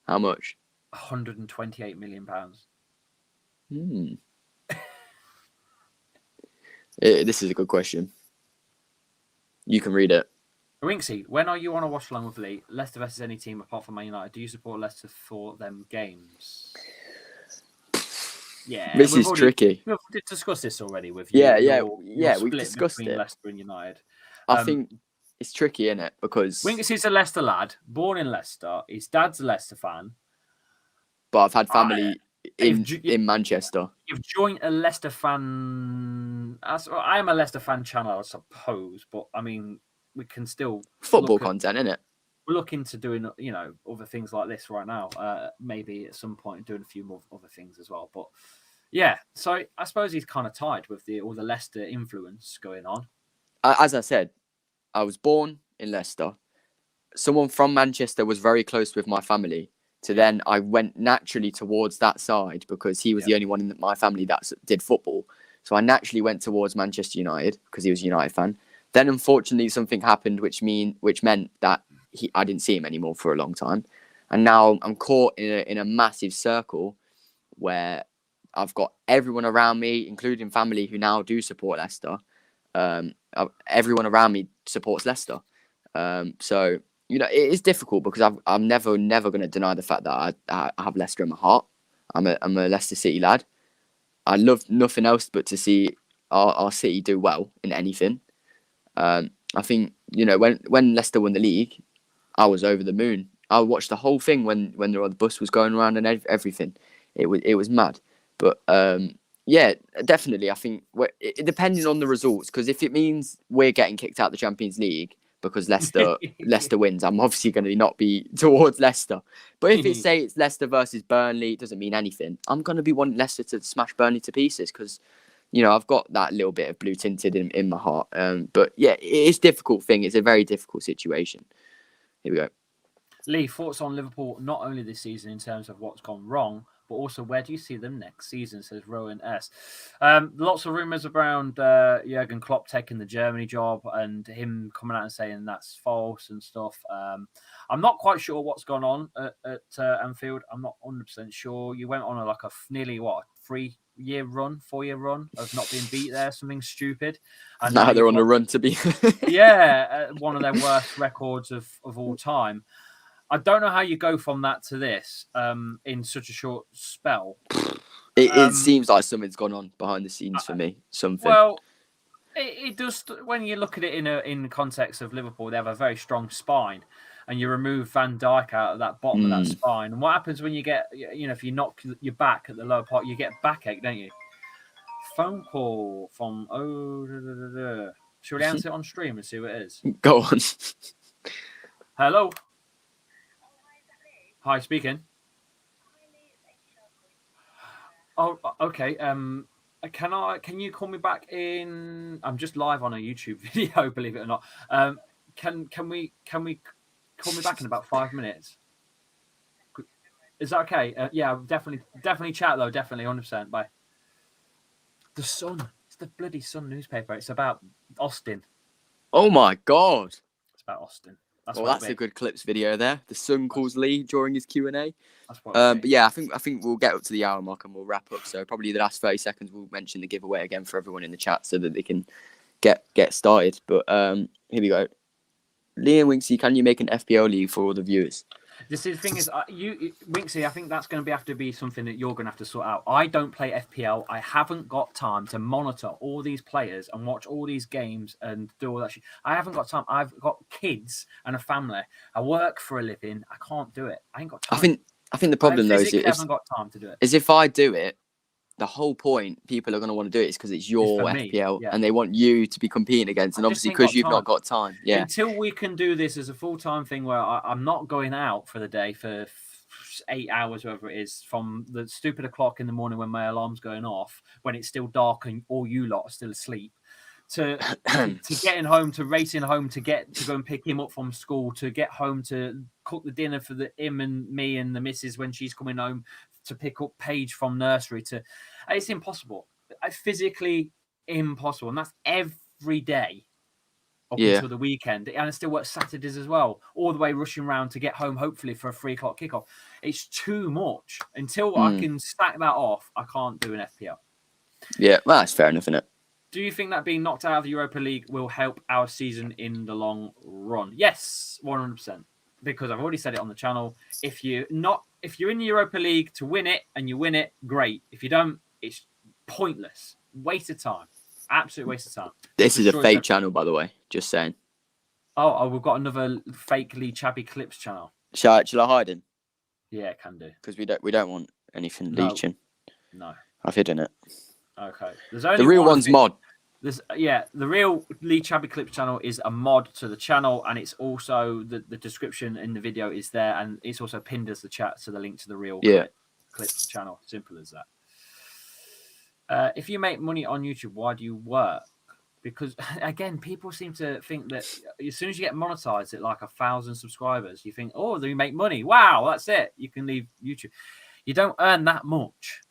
How much? £128 million. This is a good question. You can read it. Winksy, when are you on a watch along with Lee? Leicester versus any team apart from Man United. Do you support Leicester for them games? Yeah, this is tricky. We've discussed this already with you. We've discussed it. Leicester and United. I think it's tricky, isn't it? Because Winksy's a Leicester lad, born in Leicester. His dad's a Leicester fan. But I've had family in Manchester. You've joined a Leicester fan. I am a Leicester fan channel, I suppose, but I mean, we can still football content, innit? We're looking to doing, other things like this right now. Maybe at some point doing a few more other things as well. But yeah, so I suppose he's kind of tied with all the Leicester influence going on. As I said, I was born in Leicester. Someone from Manchester was very close with my family. So then I went naturally towards that side because he was the only one in my family that did football. So I naturally went towards Manchester United because he was a United fan. Then unfortunately something happened which meant that I didn't see him anymore for a long time. And now I'm caught in a massive circle where I've got everyone around me, including family, who now do support Leicester. Everyone around me supports Leicester. So it is difficult because I'm never going to deny the fact that I have Leicester in my heart. I'm a Leicester City lad. I love nothing else but to see our City do well in anything. I think when Leicester won the league, I was over the moon. I watched the whole thing when the bus was going around and everything. It was mad. But definitely. I think depending on the results, because if it means we're getting kicked out of the Champions League because Leicester wins, I'm obviously going to not be towards Leicester. But if it's Leicester versus Burnley, it doesn't mean anything. I'm going to be wanting Leicester to smash Burnley to pieces because, I've got that little bit of blue tinted in my heart. But yeah, it's a difficult thing. It's a very difficult situation. Here we go. Lee, thoughts on Liverpool not only this season in terms of what's gone wrong, but also where do you see them next season, says Rowan S. Lots of rumours around Jurgen Klopp taking the Germany job and him coming out and saying that's false and stuff. I'm not quite sure what's gone on at Anfield. I'm not 100% sure. You went on a nearly 4-year run of not being beat there, something stupid. And now they're on a run to be. One of their worst records of all time. I don't know how you go from that to this in such a short spell. It seems like something's gone on behind the scenes for me. Something. Well, it does. When you look at it in the context of Liverpool, they have a very strong spine, and you remove Van Dijk out of that bottom of that spine. And what happens when you get, if you knock your back at the lower part, you get backache, don't you? Phone call from Should we answer it on stream and see what it is? Go on. Hello. Hi, speaking. Oh, okay. Can you call me back in? I'm just live on a YouTube video, believe it or not. Can we call me back in about 5 minutes? Is that okay? Yeah, definitely chat though. Definitely 100%. Bye. The Sun. It's the bloody Sun newspaper. It's about Austin. Oh my God. It's about Austin. That's a good clips video there. The Sun calls Lee during his Q&A. But yeah, I think we'll get up to the hour mark and we'll wrap up. So probably the last 30 seconds we'll mention the giveaway again for everyone in the chat so that they can get started. But here we go. Lee and Winksy, can you make an FPL league for all the viewers? The thing is, Winksy, I think that's going to have to be something that you're going to have to sort out. I don't play FPL. I haven't got time to monitor all these players and watch all these games and do all that shit. I haven't got time. I've got kids and a family. I work for a living. I can't do it. I ain't got time. I think the problem though is I haven't got time to do it. Is if I do it, the whole point people are going to want to do it is because it's your FPL and they want you to be competing against, and obviously because you've not got time. Yeah. Until we can do this as a full-time thing where I'm not going out for the day for 8 hours, whatever it is, from the stupid o'clock in the morning when my alarm's going off, when it's still dark and all you lot are still asleep, to getting home, to racing home, to go and pick him up from school, to get home to cook the dinner for him and me and the missus when she's coming home, to pick up Paige from nursery. It's impossible. It's physically impossible, and that's every day up until the weekend. And I still work Saturdays as well, all the way rushing around to get home hopefully for a 3 o'clock kickoff. It's too much. Until I can stack that off, I can't do an FPL. Yeah, well, that's fair enough, isn't it? Do you think that being knocked out of the Europa League will help our season in the long run? Yes, 100%. Because I've already said it on the channel. If you're in the Europa League to win it and you win it, great. If you don't, it's pointless. Waste of time. Absolute waste of time. This is a fake channel, by the way. Just saying. Oh, we've got another fake Lee Chabby Clips channel. Shall I hide him? Yeah, can do. Because we don't want anything leeching. No. I've hidden it. Okay. There's only the real one's mod. The real Lee Chabby Clips channel is a mod to the channel, and it's also the description in the video is there, and it's also pinned as the chat, so the link to the real Clips channel. Simple as that. If you make money on YouTube, why do you work? Because again, people seem to think that as soon as you get monetized at like 1,000 subscribers, you think, oh, you make money. Wow, that's it. You can leave YouTube. You don't earn that much.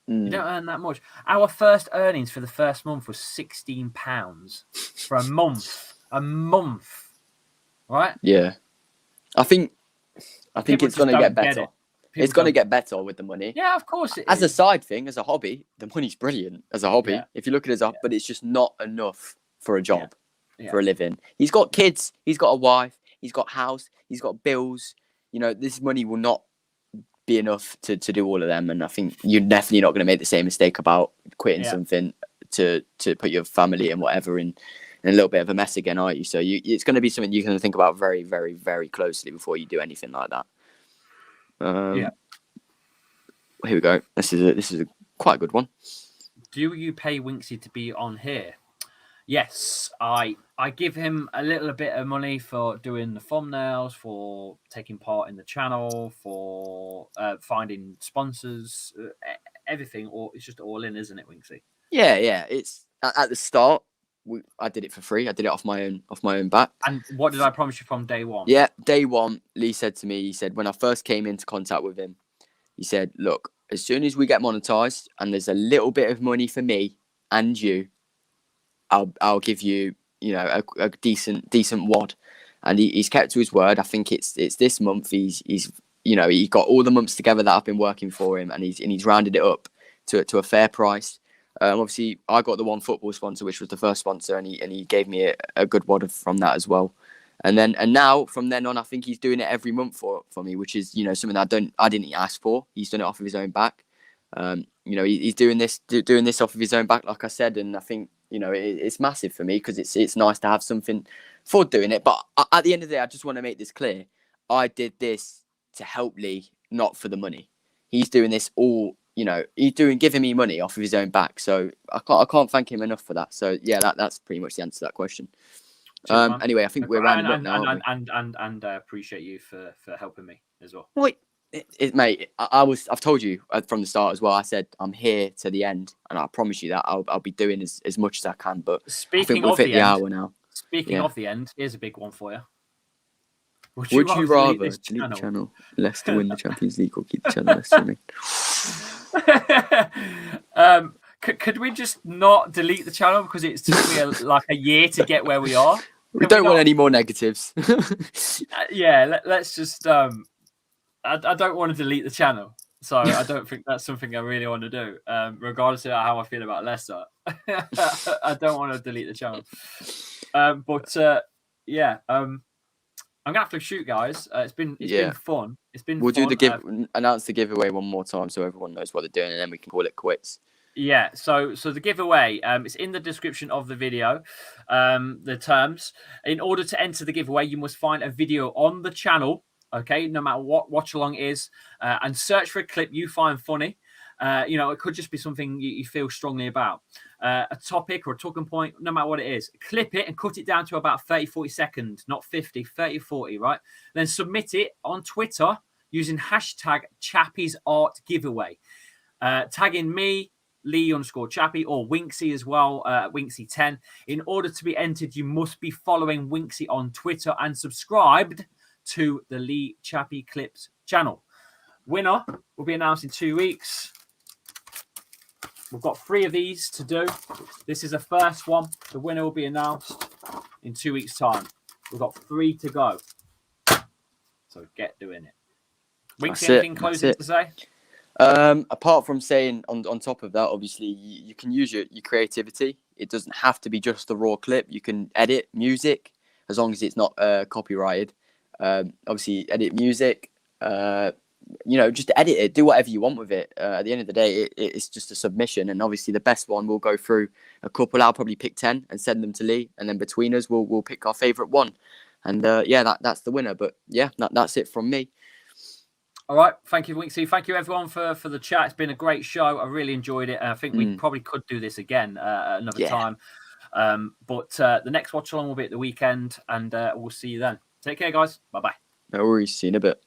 You don't earn that much. Our first earnings for the first month was £16 for a month. A month, right? Yeah, I think it's going to get better. It's going to get better with the money. Yeah, of course. As a side thing, as a hobby, the money's brilliant as a hobby. Yeah. If you look at it as but it's just not enough for a job, for a living. He's got kids. He's got a wife. He's got house. He's got bills. You know, this money will not be enough to do all of them, and I think you're definitely not going to make the same mistake about quitting something to put your family and whatever in a little bit of a mess again, are you? So it's going to be something you're going to think about very, very, very closely before you do anything like that. Here we go. This is a quite a good one. Do you pay Winksy to be on here? Yes, I give him a little bit of money for doing the thumbnails, for taking part in the channel, for finding sponsors, everything. Or it's just all in, isn't it, Winksy? Yeah. It's at the start. I did it for free. I did it off my own back. And what did I promise you from day one? Yeah, day one. Lee said to me, he said when I first came into contact with him, he said, "Look, as soon as we get monetized and there's a little bit of money for me and you, I'll give you, a decent wad." And he's kept to his word. I think it's this month. He's he got all the months together that I've been working for him, and he's rounded it up to a fair price. Obviously, I got the One Football sponsor, which was the first sponsor, and he gave me a good wad from that as well. And now from then on, I think he's doing it every month for me, which is something that I didn't ask for. He's done it off of his own back. He's doing this off of his own back, like I said, and I think it's massive for me because it's nice to have something for doing it. But at the end of the day, I just want to make this clear: I did this to help Lee, not for the money. He's doing this all. He's giving me money off of his own back, so I can't thank him enough for that. So yeah, that's pretty much the answer to that question. Anyway, I think we're rounding up now. And appreciate you for helping me as well. Wait, Mate, I've told you from the start as well. I said I'm here to the end, and I promise you that I'll be doing as much as I can. But I think we've hit the hour now. Speaking of the end, here's a big one for you. Would you rather delete the channel, Leicester win the Champions League, or keep the channel Leicester remain? Could we just not delete the channel because it took me like a year to get where we are? We don't want any more negatives. Yeah, let's just. I don't want to delete the channel, so I don't think that's something I really want to do. Regardless of how I feel about Leicester, I don't want to delete the channel. Yeah, I'm gonna have to shoot, guys. It's been fun. It's been. We'll fun. do announce the giveaway one more time so everyone knows what they're doing, and then we can call it quits. Yeah, so the giveaway, it's in the description of the video, the terms. In order to enter the giveaway, you must find a video on the channel, okay, no matter what watch along is, and search for a clip you find funny. It could just be something you feel strongly about, a topic or a talking point, no matter what it is. Clip it and cut it down to about 30-40 seconds, not 50, 30-40, right? Then submit it on Twitter using hashtag #Chappie'sArtGiveaway. Tagging me, Lee_Chappie, or Winksy as well, Winksy10. In order to be entered, you must be following Winksy on Twitter and subscribed to the Lee Chappie Clips channel. Winner will be announced in 2 weeks. We've got 3 of these to do. This is the first one. The winner will be announced in 2 weeks' time. We've got 3 to go. So get doing it. Winksy, anything closing to say? Apart from saying on top of that, obviously you can use your creativity. It doesn't have to be just the raw clip. You can edit music as long as it's not copyrighted. Obviously edit music, just edit it, do whatever you want with it. At the end of the day, it's just a submission, and obviously the best one will go through a couple. I'll probably pick 10 and send them to Lee, and then between us we'll pick our favorite one, and that's the winner. But yeah, that's it from me. All right, thank you, Winksy. Thank you, everyone, for the chat. It's been a great show. I really enjoyed it. I think we probably could do this again another time. But the next watch along will be at the weekend, and we'll see you then. Take care, guys. Bye-bye. No worries. See you in a bit.